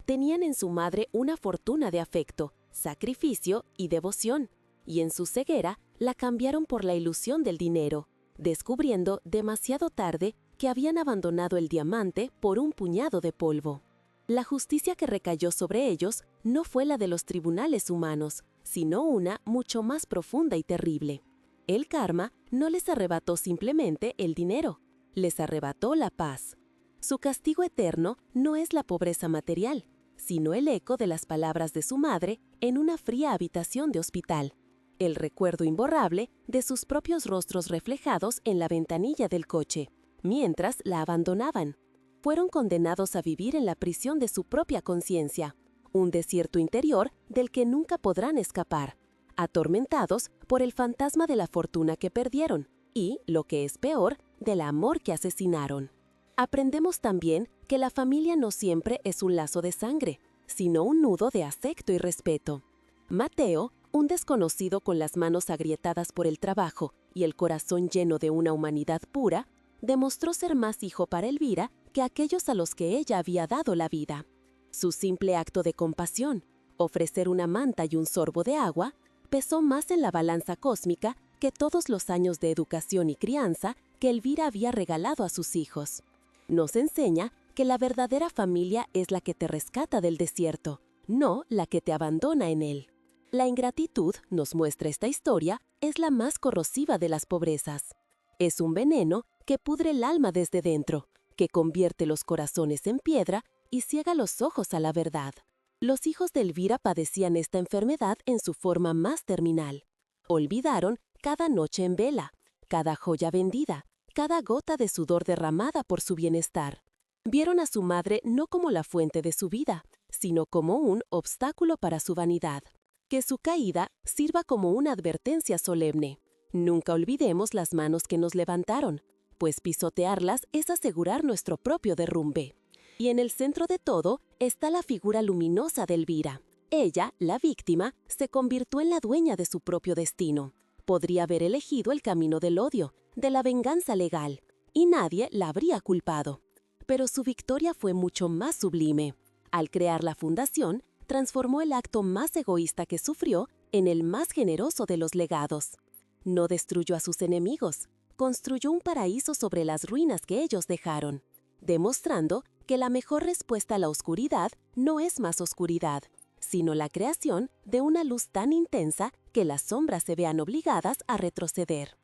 Tenían en su madre una fortuna de afecto, sacrificio y devoción, y en su ceguera la cambiaron por la ilusión del dinero, descubriendo demasiado tarde que habían abandonado el diamante por un puñado de polvo. La justicia que recayó sobre ellos no fue la de los tribunales humanos, sino una mucho más profunda y terrible. El karma no les arrebató simplemente el dinero, les arrebató la paz. Su castigo eterno no es la pobreza material, sino el eco de las palabras de su madre en una fría habitación de hospital, el recuerdo imborrable de sus propios rostros reflejados en la ventanilla del coche, mientras la abandonaban. Fueron condenados a vivir en la prisión de su propia conciencia, un desierto interior del que nunca podrán escapar, atormentados por el fantasma de la fortuna que perdieron y, lo que es peor, del amor que asesinaron. Aprendemos también que la familia no siempre es un lazo de sangre, sino un nudo de afecto y respeto. Mateo, un desconocido con las manos agrietadas por el trabajo y el corazón lleno de una humanidad pura, demostró ser más hijo para Elvira que aquellos a los que ella había dado la vida. Su simple acto de compasión, ofrecer una manta y un sorbo de agua, pesó más en la balanza cósmica que todos los años de educación y crianza que Elvira había regalado a sus hijos. Nos enseña que la verdadera familia es la que te rescata del desierto, no la que te abandona en él. La ingratitud, nos muestra esta historia, es la más corrosiva de las pobrezas. Es un veneno que pudre el alma desde dentro, que convierte los corazones en piedra y ciega los ojos a la verdad. Los hijos de Elvira padecían esta enfermedad en su forma más terminal. Olvidaron cada noche en vela, cada joya vendida, cada gota de sudor derramada por su bienestar. Vieron a su madre no como la fuente de su vida, sino como un obstáculo para su vanidad. Que su caída sirva como una advertencia solemne. Nunca olvidemos las manos que nos levantaron, pues pisotearlas es asegurar nuestro propio derrumbe. Y en el centro de todo está la figura luminosa de Elvira. Ella, la víctima, se convirtió en la dueña de su propio destino. Podría haber elegido el camino del odio, de la venganza legal, y nadie la habría culpado. Pero su victoria fue mucho más sublime. Al crear la fundación, transformó el acto más egoísta que sufrió en el más generoso de los legados. No destruyó a sus enemigos, construyó un paraíso sobre las ruinas que ellos dejaron, demostrando que la mejor respuesta a la oscuridad no es más oscuridad, sino la creación de una luz tan intensa que las sombras se vean obligadas a retroceder.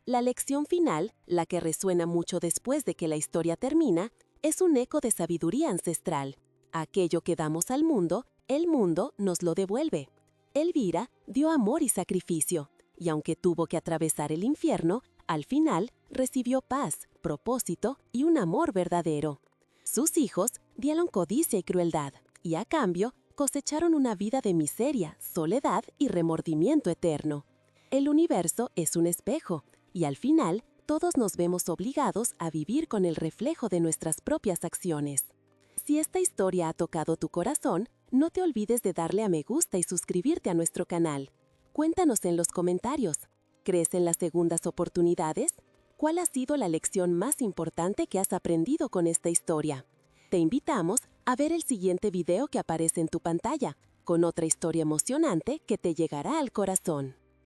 La lección final, la que resuena mucho después de que la historia termina, es un eco de sabiduría ancestral. Aquello que damos al mundo, el mundo nos lo devuelve. Elvira dio amor y sacrificio, y aunque tuvo que atravesar el infierno, al final recibió paz, propósito y un amor verdadero. Sus hijos dieron codicia y crueldad, y a cambio cosecharon una vida de miseria, soledad y remordimiento eterno. El universo es un espejo, y al final todos nos vemos obligados a vivir con el reflejo de nuestras propias acciones. Si esta historia ha tocado tu corazón, no te olvides de darle a me gusta y suscribirte a nuestro canal. Cuéntanos en los comentarios. ¿Crees en las segundas oportunidades? ¿Cuál ha sido la lección más importante que has aprendido con esta historia? Te invitamos a ver el siguiente video que aparece en tu pantalla, con otra historia emocionante que te llegará al corazón.